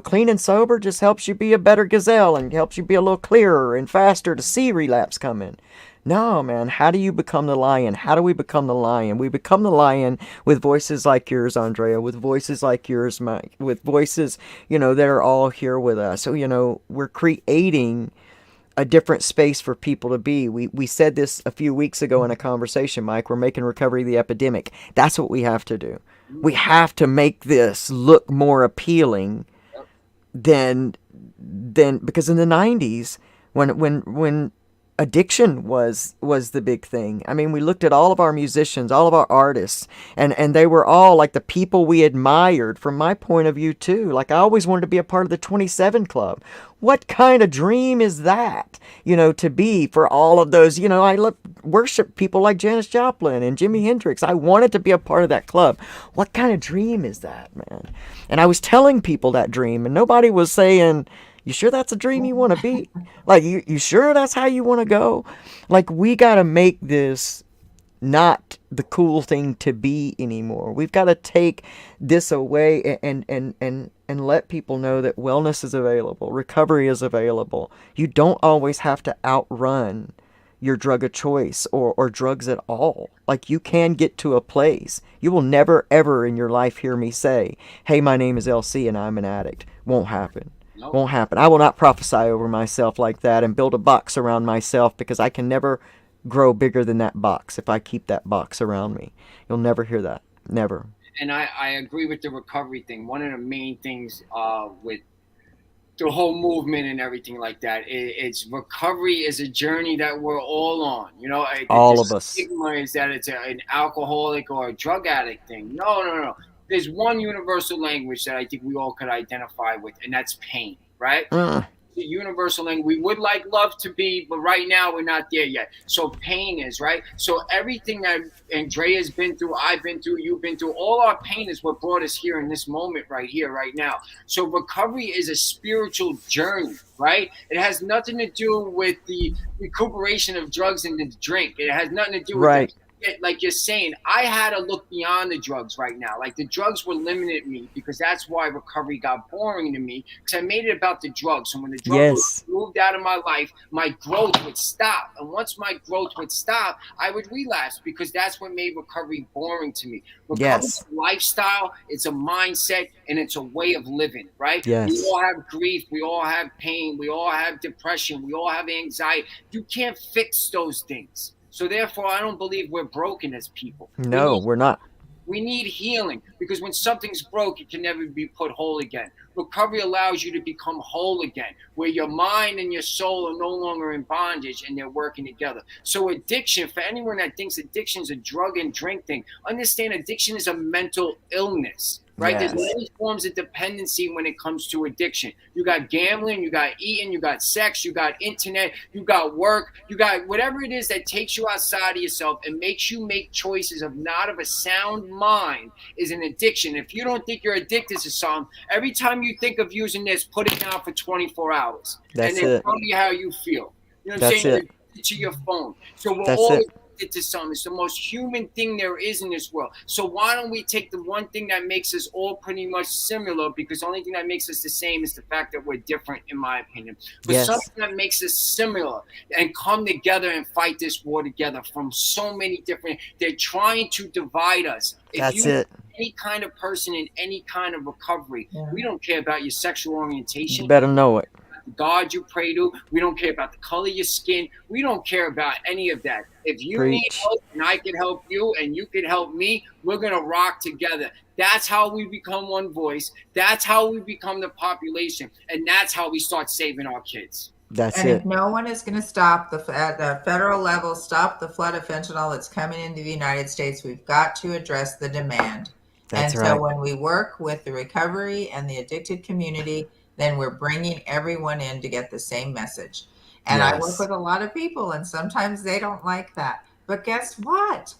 clean and sober just helps you be a better gazelle and helps you be a little clearer and faster to see relapse coming. No, man, how do you become the lion? How do we become the lion? We become the lion with voices like yours, Andrea, with voices like yours, Mike, with voices, that are all here with us. So, we're creating a different space for people to be. We said this a few weeks ago in a conversation, Mike. We're making recovery the epidemic. That's what we have to do. We have to make this look more appealing than because in the 90s, when addiction was the big thing. I mean, we looked at all of our musicians, all of our artists, and they were all like the people we admired from my point of view too. Like, I always wanted to be a part of the 27 Club. What kind of dream is that, to be for all of those, I worship people like Janis Joplin and Jimi Hendrix. I wanted to be a part of that club. What kind of dream is that, man? And I was telling people that dream, and nobody was saying, you sure that's a dream you want to be? Like, you sure that's how you want to go? Like, we got to make this not the cool thing to be anymore. We've got to take this away and let people know that wellness is available. Recovery is available. You don't always have to outrun your drug of choice or drugs at all. Like, you can get to a place. You will never, ever in your life hear me say, hey, my name is LC and I'm an addict. Won't happen. Nope. Won't happen. I will not prophesy over myself like that and build a box around myself, because I can never grow bigger than that box if I keep that box around me. You'll never hear that. Never. And I agree with the recovery thing. One of the main things with the whole movement and everything like that, it's recovery is a journey that we're all on. All of us. Stigma is that it's an alcoholic or a drug addict thing. No. there's one universal language that I think we all could identify with, and that's pain, right? Mm, The universal language. We would like love to be, but right now we're not there yet. So pain is right. So everything that Andrea's been through, I've been through, you've been through, all our pain is what brought us here in this moment right here, right now. So recovery is a spiritual journey, right? It has nothing to do with the recuperation of drugs and the drink. It has nothing to do with the right. like you're saying, I had to look beyond the drugs right now. Like the drugs were limiting me because that's why recovery got boring to me because I made it about the drugs. So when the drugs were Yes. moved out of my life, my growth would stop. And once my growth would stop, I would relapse because that's what made recovery boring to me. Recovery is Yes. a lifestyle, it's a mindset, and it's a way of living, right? We Yes. all have grief, we all have pain, we all have depression, we all have anxiety. You can't fix those things. So therefore, I don't believe we're broken as people. No, we're not. We need healing because when something's broke, it can never be put whole again. Recovery allows you to become whole again, where your mind and your soul are no longer in bondage and they're working together. So addiction, for anyone that thinks addiction is a drug and drink thing, understand addiction is a mental illness. Right? There's Yes. many forms of dependency when it comes to addiction. You got gambling, you got eating, you got sex, you got internet, you got work, you got whatever it is that takes you outside of yourself and makes you make choices of not of a sound mind is an addiction. If you don't think you're addicted to something, every time you think of using this, put it down for 24 hours and That's then it. tell me how you feel. You know what I'm That's saying? You're it. addicted to your phone. So we're That's all it. to something. It's the most human thing there is in this world. So why don't we take the one thing that makes us all pretty much similar? Because the only thing that makes us the same is the fact that we're different, in my opinion. But Yes. something that makes us similar and come together and fight this war together from so many different. They're trying to divide us. If That's you it. any kind of person in any kind of recovery, Yeah. we don't care about your sexual You orientation. better know it. God you pray to. We don't care about the color of your skin. We don't care about any of that. If you need Preach. help and I can help you and you can help me, we're going to rock together. That's how we become one voice. That's how we become the population. And that's how we start saving our kids. That's And if it. no one is going to stop at the federal level, stop the flood of fentanyl that's coming into the United States, we've got to address the demand. That's And so right. when we work with the recovery and the addicted community, then we're bringing everyone in to get the same message. And I work Yes. with a lot of people, and sometimes they don't like that. But guess what?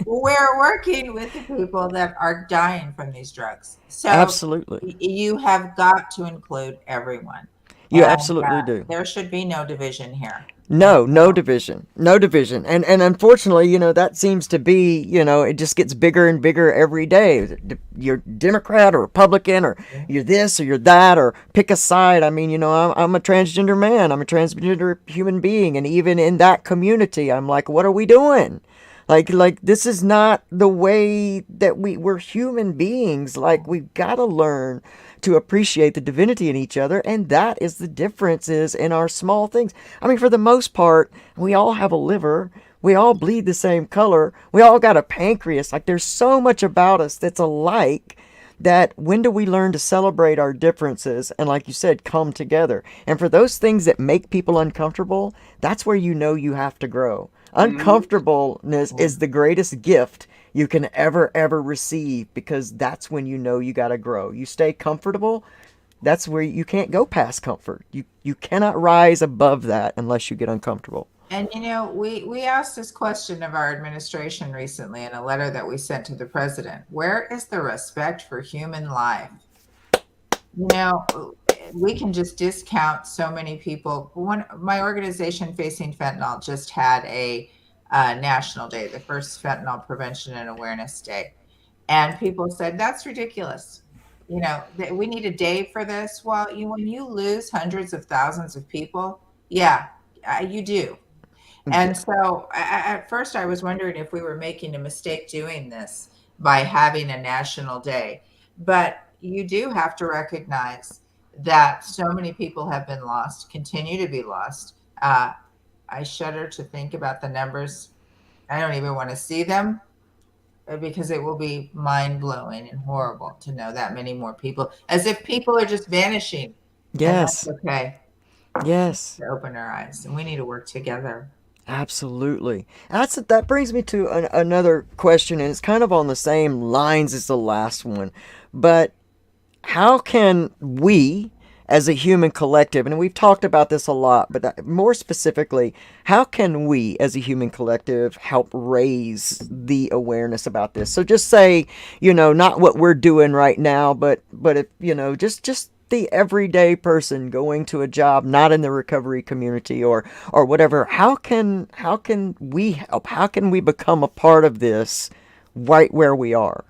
We're working with the people that are dying from these drugs. So Absolutely. you have got to include everyone. You And absolutely do. there should be no division here. And No, no division. No division. And unfortunately, that seems to be, it just gets bigger and bigger every day. You're Democrat or Republican or you're this or you're that or pick a side. I mean, I'm a transgender man. I'm a transgender human being, and even in that community, I'm like, what are we doing? Like this is not the way that we're human beings. Like we've got to learn to appreciate the divinity in each other, and that is the differences in our small things. I mean, for the most part, we all have a liver. We all bleed the same color. We all got a pancreas. Like there's so much about us that's alike that when do we learn to celebrate our differences and, like you said, come together? And for those things that make people uncomfortable, that's where you have to grow. Uncomfortableness is the greatest gift you can ever receive, because that's when you got to grow. You stay comfortable, that's where you can't go past comfort. You cannot rise above that unless you get uncomfortable. And we asked this question of our administration recently in a letter that we sent to the president. Where is the respect for human life? We can just discount so many people. My organization, Facing Fentanyl, just had a national day, the first Fentanyl Prevention and Awareness Day. And people said, that's ridiculous. We need a day for this. Well, when you lose hundreds of thousands of people, yeah, you do. And so at first I was wondering if we were making a mistake doing this by having a national day. But you do have to recognize that so many people have been lost, continue to be lost. I shudder to think about the numbers. I don't even want to see them because it will be mind blowing and horrible to know that many more people, as if people are just vanishing. And that's Yes. okay. Yes. To open our eyes, and we need to work together. Absolutely. That brings me to another question, and it's kind of on the same lines as the last one. But how can we, as a human collective, and we've talked about this a lot, but more specifically, how can we, as a human collective, help raise the awareness about this? So just say, not what we're doing right now, but if just the everyday person going to a job not in the recovery community or whatever. How can we help? How can we become a part of this right where we are?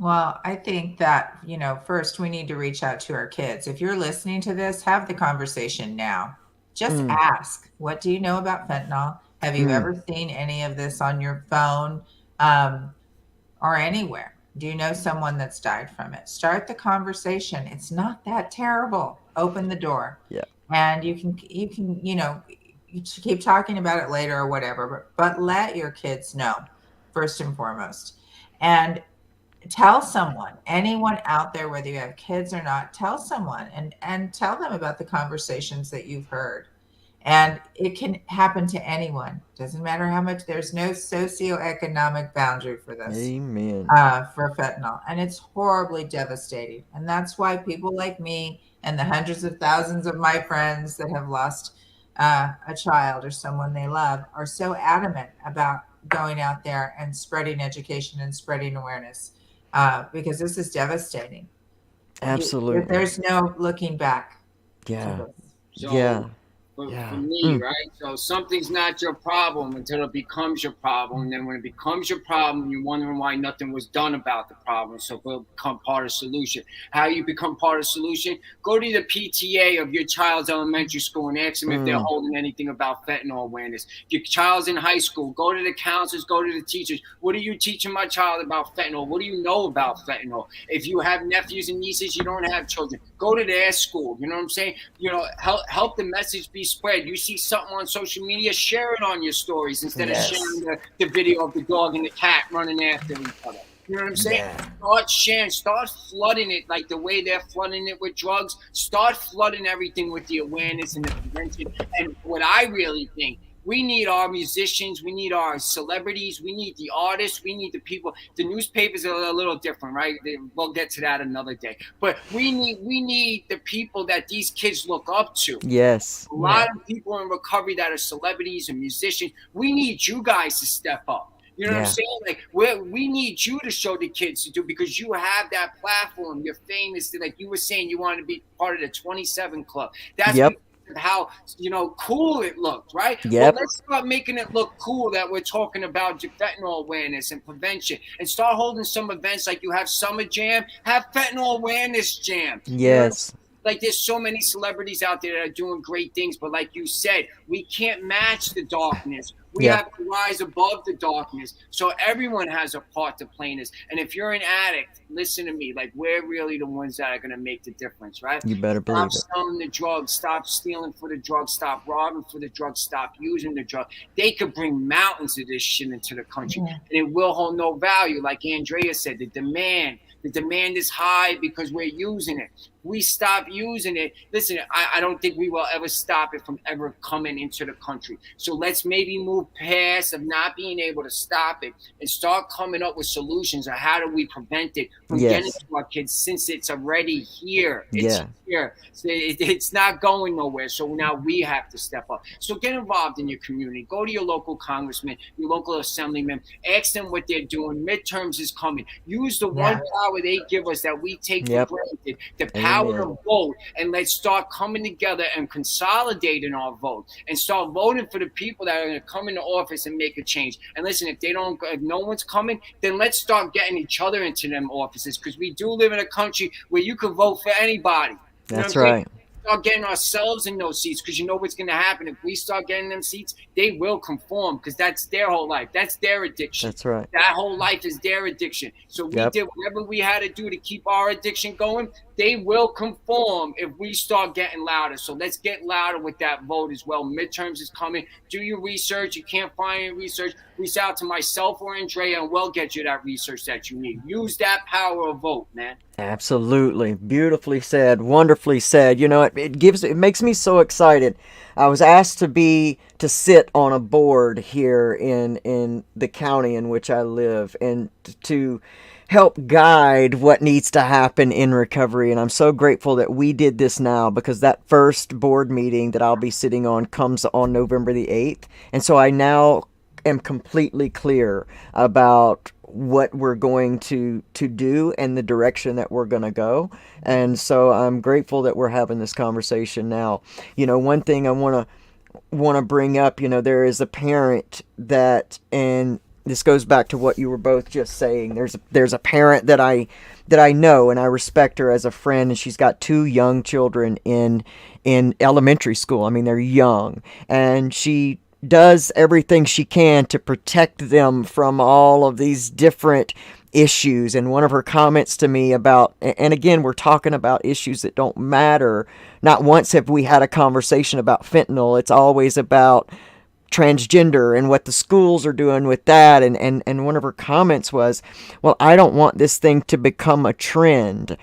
Well, I think that, first we need to reach out to our kids. If you're listening to this, have the conversation now. Just Mm, ask, what do you know about fentanyl? Have you mm, ever seen any of this on your phone, um, or anywhere? Do you know someone that's died from it? Start the conversation. It's not that terrible. Open the door. yeah. And you can, you keep talking about it later or whatever, but let your kids know first and foremost. And tell someone, anyone out there, whether you have kids or not, tell someone and tell them about the conversations that you've heard. And it can happen to anyone. Doesn't matter how much. There's no socioeconomic boundary for this, Amen. for fentanyl, and it's horribly devastating. And that's why people like me and the hundreds of thousands of my friends that have lost a child or someone they love are so adamant about going out there and spreading education and spreading awareness, because this is devastating. Absolutely. There's no looking back to Yeah. this. Yeah. So for Yeah. me, Mm, right? So something's not your problem until it becomes your problem. And then when it becomes your problem, you're wondering why nothing was done about the problem. So it'll become part of the solution. How you become part of the solution? Go to the PTA of your child's elementary school and ask them if they're mm. holding anything about fentanyl awareness. If your child's in high school, go to the counselors, go to the teachers. What are you teaching my child about fentanyl? What do you know about fentanyl? If you have nephews and nieces, you don't have children, go to their school. You know what I'm saying? Help the message be spread. You see something on social media, share it on your stories instead of sharing Yes. the video of the dog and the cat running after each other. You know what I'm saying? Yeah. Start sharing, start flooding it like the way they're flooding it with drugs. Start flooding everything with the awareness and the prevention. And what I really think, we need our musicians, we need our celebrities, we need the artists, we need the people. The newspapers are a little different, right? We'll get to that another day. But we need the people that these kids look up to. Yes. A Yeah. lot of people in recovery that are celebrities and musicians. We need you guys to step up. You know what I'm Yeah. saying? Like we need you to show the kids to do because you have that platform. You're famous. Like you were saying, you wanted to be part of the 27 Club. That's Yep. how cool it looked, right? Well, Yep. let's start making it look cool that we're talking about fentanyl awareness and prevention, and start holding some events like you have Summer Jam, have fentanyl awareness jam. You know, Yes. like there's so many celebrities out there that are doing great things, but like you said, we can't match the darkness. We Yeah. have to rise above the darkness. So everyone has a part to play in this. And if you're an addict, listen to me. Like we're really the ones that are going to make the difference, right? You better Stop believe it. selling the drugs. Stop stealing for the drugs. Stop robbing for the drugs. Stop using the drug. They could bring mountains of this shit into the country, Yeah. and it will hold no value. Like Andrea said, the demand is high because we're using it. We stop using it. Listen, I don't think we will ever stop it from ever coming into the country. So let's maybe move past of not being able to stop it and start coming up with solutions on how do we prevent it from getting Yes. to our kids since it's already here. It's Yeah. here. So it's not going nowhere. So now we have to step up. So get involved in your community. Go to your local congressman, your local assemblyman. Ask them what they're doing. Midterms is coming. Use the one Yeah. power they give us that we take for Yep. granted, the power Amen. to vote, and let's start coming together and consolidating our vote and start voting for the people that are going to come into office and make a change. And listen, if no one's coming, then let's start getting each other into them offices because we do live in a country where you can vote for anybody. You know what That's I'm saying? right. Start getting ourselves in those seats because you know what's going to happen if we start getting them seats. They will conform because that's their whole life. That's their addiction. That's right. That whole life is their addiction. So we Yep. did whatever we had to do to keep our addiction going. they will conform if we start getting louder. So let's get louder with that vote as well. Midterms is coming. Do your research. You can't find any research, reach out to myself or Andrea, and we'll get you that research that you need. Use that power of vote, man. Absolutely. Beautifully said. Wonderfully said. You know, it makes me so excited. I was asked to sit on a board here in the county in which I live, and to help guide what needs to happen in recovery. And I'm so grateful that we did this now, because that first board meeting that I'll be sitting on comes on November the 8th. And so I now am completely clear about what we're going to do and the direction that we're going to go. And so I'm grateful that we're having this conversation now. You know, one thing I want to bring up, you know, there is a parent that, and this goes back to what you were both just saying. There's a parent that I know, and I respect her as a friend, and she's got 2 young children in elementary school. I mean, they're young, and she does everything she can to protect them from all of these different issues. And one of her comments to me about, and again, we're talking about issues that don't matter. Not once have we had a conversation about fentanyl. It's always about transgender and what the schools are doing with that. And one of her comments was, well, I don't want this thing to become a trend.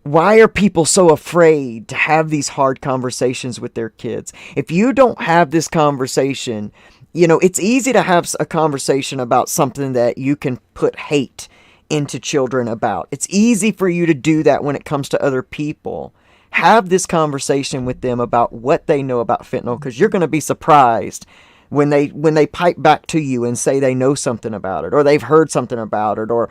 Why are people so afraid to have these hard conversations with their kids? If you don't have this conversation, you know, it's easy to have a conversation about something that you can put hate into children about. It's easy for you to do that when it comes to other people. Have this conversation with them about what they know about fentanyl, because you're going to be surprised when they pipe back to you and say they know something about it, or they've heard something about it, or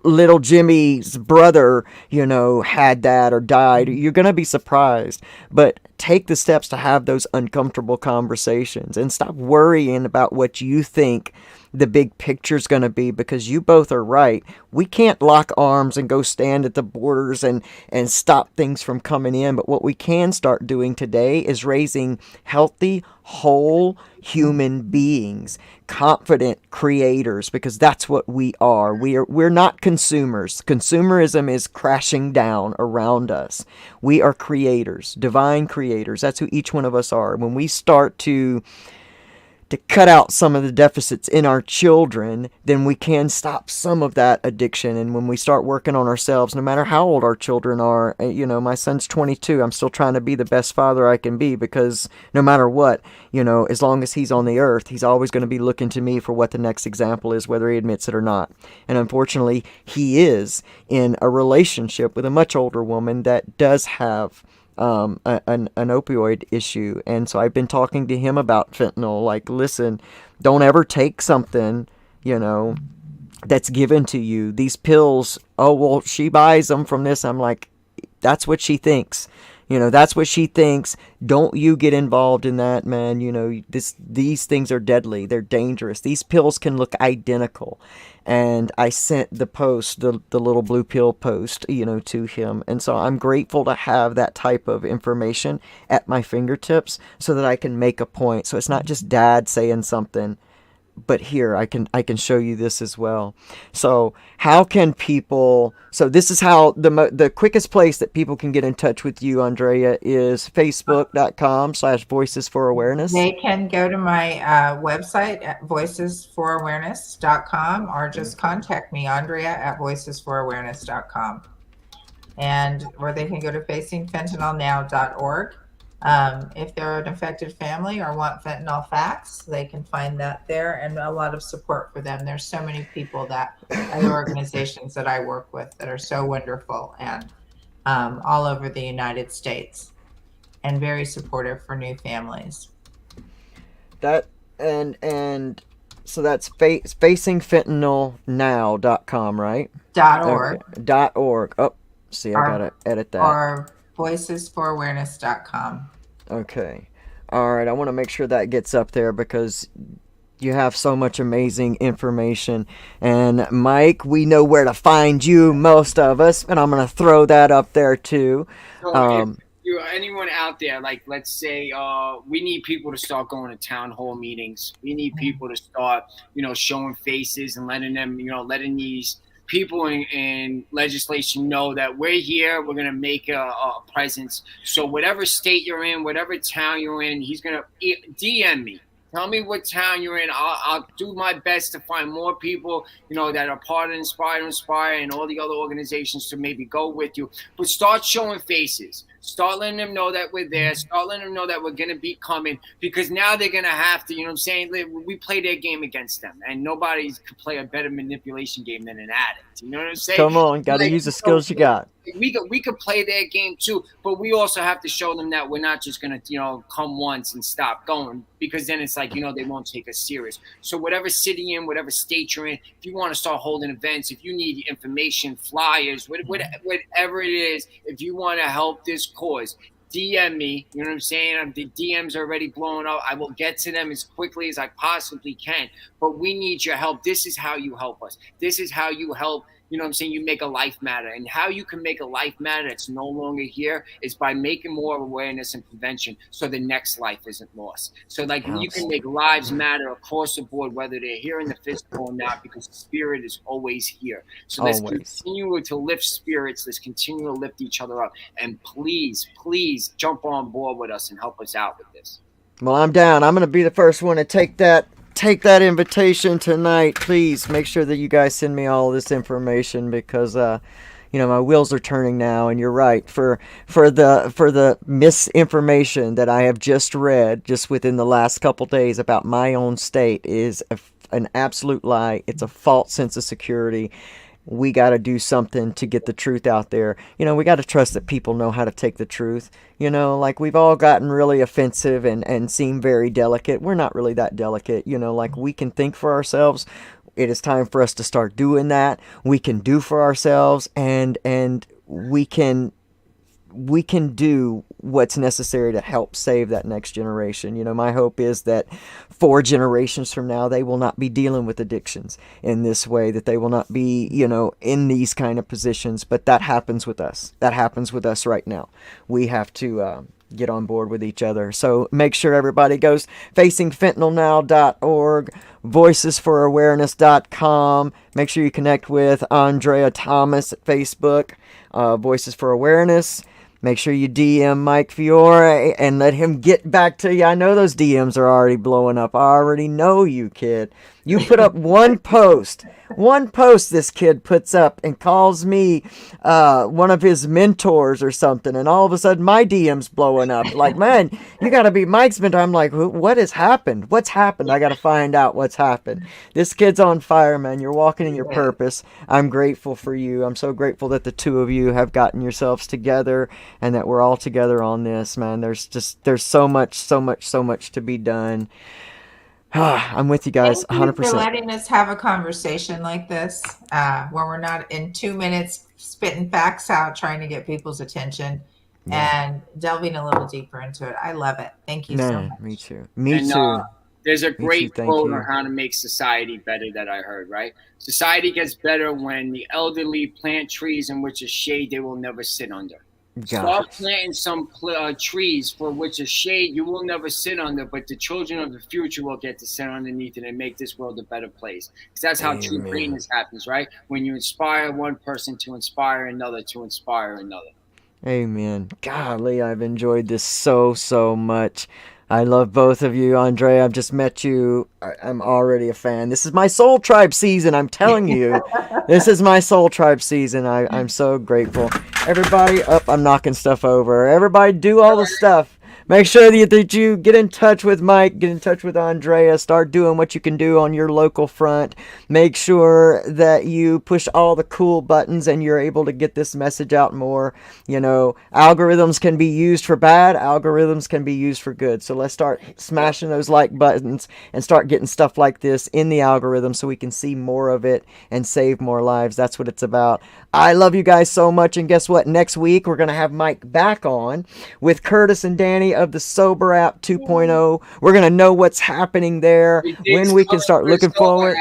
little Jimmy's brother, you know, had that or died. You're going to be surprised. But take the steps to have those uncomfortable conversations and stop worrying about what you think the big picture's going to be, because you both are right. We can't lock arms and go stand at the borders and stop things from coming in. But what we can start doing today is raising healthy, whole human beings, confident creators, because that's what we are. We're not consumers. Consumerism is crashing down around us. We are creators, divine creators. That's who each one of us are. When we start to cut out some of the deficits in our children, then we can stop some of that addiction. And when we start working on ourselves, no matter how old our children are, you know, my son's 22, I'm still trying to be the best father I can be, because no matter what, you know, as long as he's on the earth, he's always going to be looking to me for what the next example is, whether he admits it or not. And unfortunately, he is in a relationship with a much older woman that does have an opioid issue. And so I've been talking to him about fentanyl, like, listen, don't ever take something, you know, that's given to you. These pills, oh, well, she buys them from this. I'm like, that's what she thinks. You know, that's what she thinks. Don't you get involved in that, man. You know, these things are deadly. They're dangerous. These pills can look identical. And I sent the post, the little blue pill post, you know, to him. And so I'm grateful to have that type of information at my fingertips so that I can make a point. So it's not just dad saying something, but here I can show you this as well. So how can people, so this is how the quickest place that people can get in touch with you, Andrea, is facebook.com/voicesforawareness. They can go to my website at voicesforawareness.com, or just contact me, Andrea, at voicesforawareness.com. Or they can go to facingfentanylnow.org. If they're an affected family or want fentanyl facts, they can find that there, and a lot of support for them. There's so many people other organizations that I work with that are so wonderful, and all over the United States, and very supportive for new families. That and so that's facingfentanylnow.com, right? .org. Okay. .org. Oh, see, I gotta edit that. Or voicesforawareness.com. Okay. All right. I want to make sure that gets up there, because you have so much amazing information. And Mike, we know where to find you, most of us, and I'm going to throw that up there too. So anyone out there, like, let's say we need people to start going to town hall meetings. We need people to start, you know, showing faces and letting them, you know, letting these people in legislation know that we're here. We're going to make a presence. So whatever state you're in, whatever town you're in, he's going to DM me. Tell me what town you're in. I'll do my best to find more people, that are part of Inspire to Inspire and all the other organizations to maybe go with you. But start showing faces. Start letting them know that we're there. Start letting them know that we're going to be coming, because now they're going to have to, we play their game against them, and nobody could play a better manipulation game than an addict. You know what I'm saying? Come on, got to use the skills you got. We could play their game too, but we also have to show them that we're not just going to, come once and stop going, because then it's like, they won't take us serious. So whatever city you're in, whatever state you're in, if you want to start holding events, if you need information, flyers, whatever it is, if you want to help this cause, DM me. You know what I'm saying? The DMs are already blowing up. I will get to them as quickly as I possibly can. But we need your help. This is how you help us. This is how you help. You know what I'm saying? You make a life matter. And how you can make a life matter that's no longer here is by making more awareness and prevention, so the next life isn't lost. So you can make lives matter across the board, whether they're here in the physical or not, because the spirit is always here. So let's continue to lift spirits. Let's continue to lift each other up. And please, please jump on board with us and help us out with this. Well, I'm down. I'm going to be the first one to take that invitation tonight. Please make sure that you guys send me all this information, because my wheels are turning now. And you're right, for the misinformation that I have just read just within the last couple days about my own state is an absolute lie. It's a false sense of security. We got to do something to get the truth out there. We got to trust that people know how to take the truth. We've all gotten really offensive and seem very delicate. We're not really that delicate. We can think for ourselves. It is time for us to start doing that. We can do for ourselves, and we can do what's necessary to help save that next generation. My hope is that 4 generations from now, they will not be dealing with addictions in this way, that they will not be, in these kind of positions. But that happens with us. That happens with us right now. We have to get on board with each other. So make sure everybody goes facingfentanylnow.org, voicesforawareness.com. Make sure you connect with Andrea Thomas at Facebook, Voices for Awareness. Make sure you DM Mike Fiore and let him get back to you. I know those DMs are already blowing up. I already know you, kid. You put up one post this kid puts up and calls me one of his mentors or something, and all of a sudden my DM's blowing up. Like, man, you got to be Mike's mentor. I'm like, what has happened? What's happened? I got to find out what's happened. This kid's on fire, man. You're walking in your purpose. I'm grateful for you. I'm so grateful that the two of you have gotten yourselves together and that we're all together on this, man. There's so much to be done. I'm with you guys 100%. Thank you for letting us have a conversation like this, where we're not in 2 minutes spitting facts out trying to get people's attention and delving a little deeper into it. I love it. Thank you so much. Me too. Me too. There's a great quote on how to make society better that I heard, right? Society gets better when the elderly plant trees in which is shade they will never sit under. Start planting some trees for which is shade you will never sit under, but the children of the future will get to sit underneath it and make this world a better place. Because that's how true greatness happens, right? When you inspire one person to inspire another to inspire another. Amen. Golly, I've enjoyed this so much. I love both of you. Andrea, I've just met you. I'm already a fan. This is my Soul Tribe season. I'm telling you. This is my Soul Tribe season. I'm so grateful. Everybody, I'm knocking stuff over. Everybody do all the stuff. Make sure that you get in touch with Mike, get in touch with Andrea, start doing what you can do on your local front. Make sure that you push all the cool buttons and you're able to get this message out more. Algorithms can be used for bad, algorithms can be used for good. So let's start smashing those like buttons and start getting stuff like this in the algorithm so we can see more of it and save more lives. That's what it's about. I love you guys so much, and guess what? Next week we're going to have Mike back on with Curtis and Danny of the Sober App 2.0. We're going to know what's happening there, when we can start looking forward.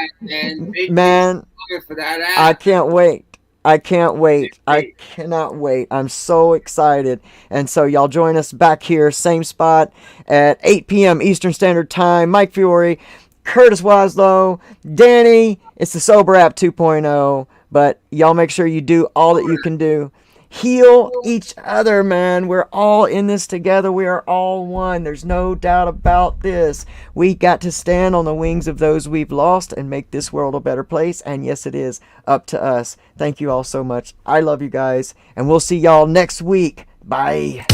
Man, I can't wait. I cannot wait. I'm so excited. And so y'all join us back here, same spot at 8 p.m. Eastern Standard Time. Mike Fiore, Curtis Waslow, Danny. It's the Sober App 2.0. But y'all make sure you do all that you can do. Heal each other, man. We're all in this together. We are all one. There's no doubt about this. We got to stand on the wings of those we've lost and make this world a better place. And yes, it is up to us. Thank you all so much. I love you guys. And we'll see y'all next week. Bye.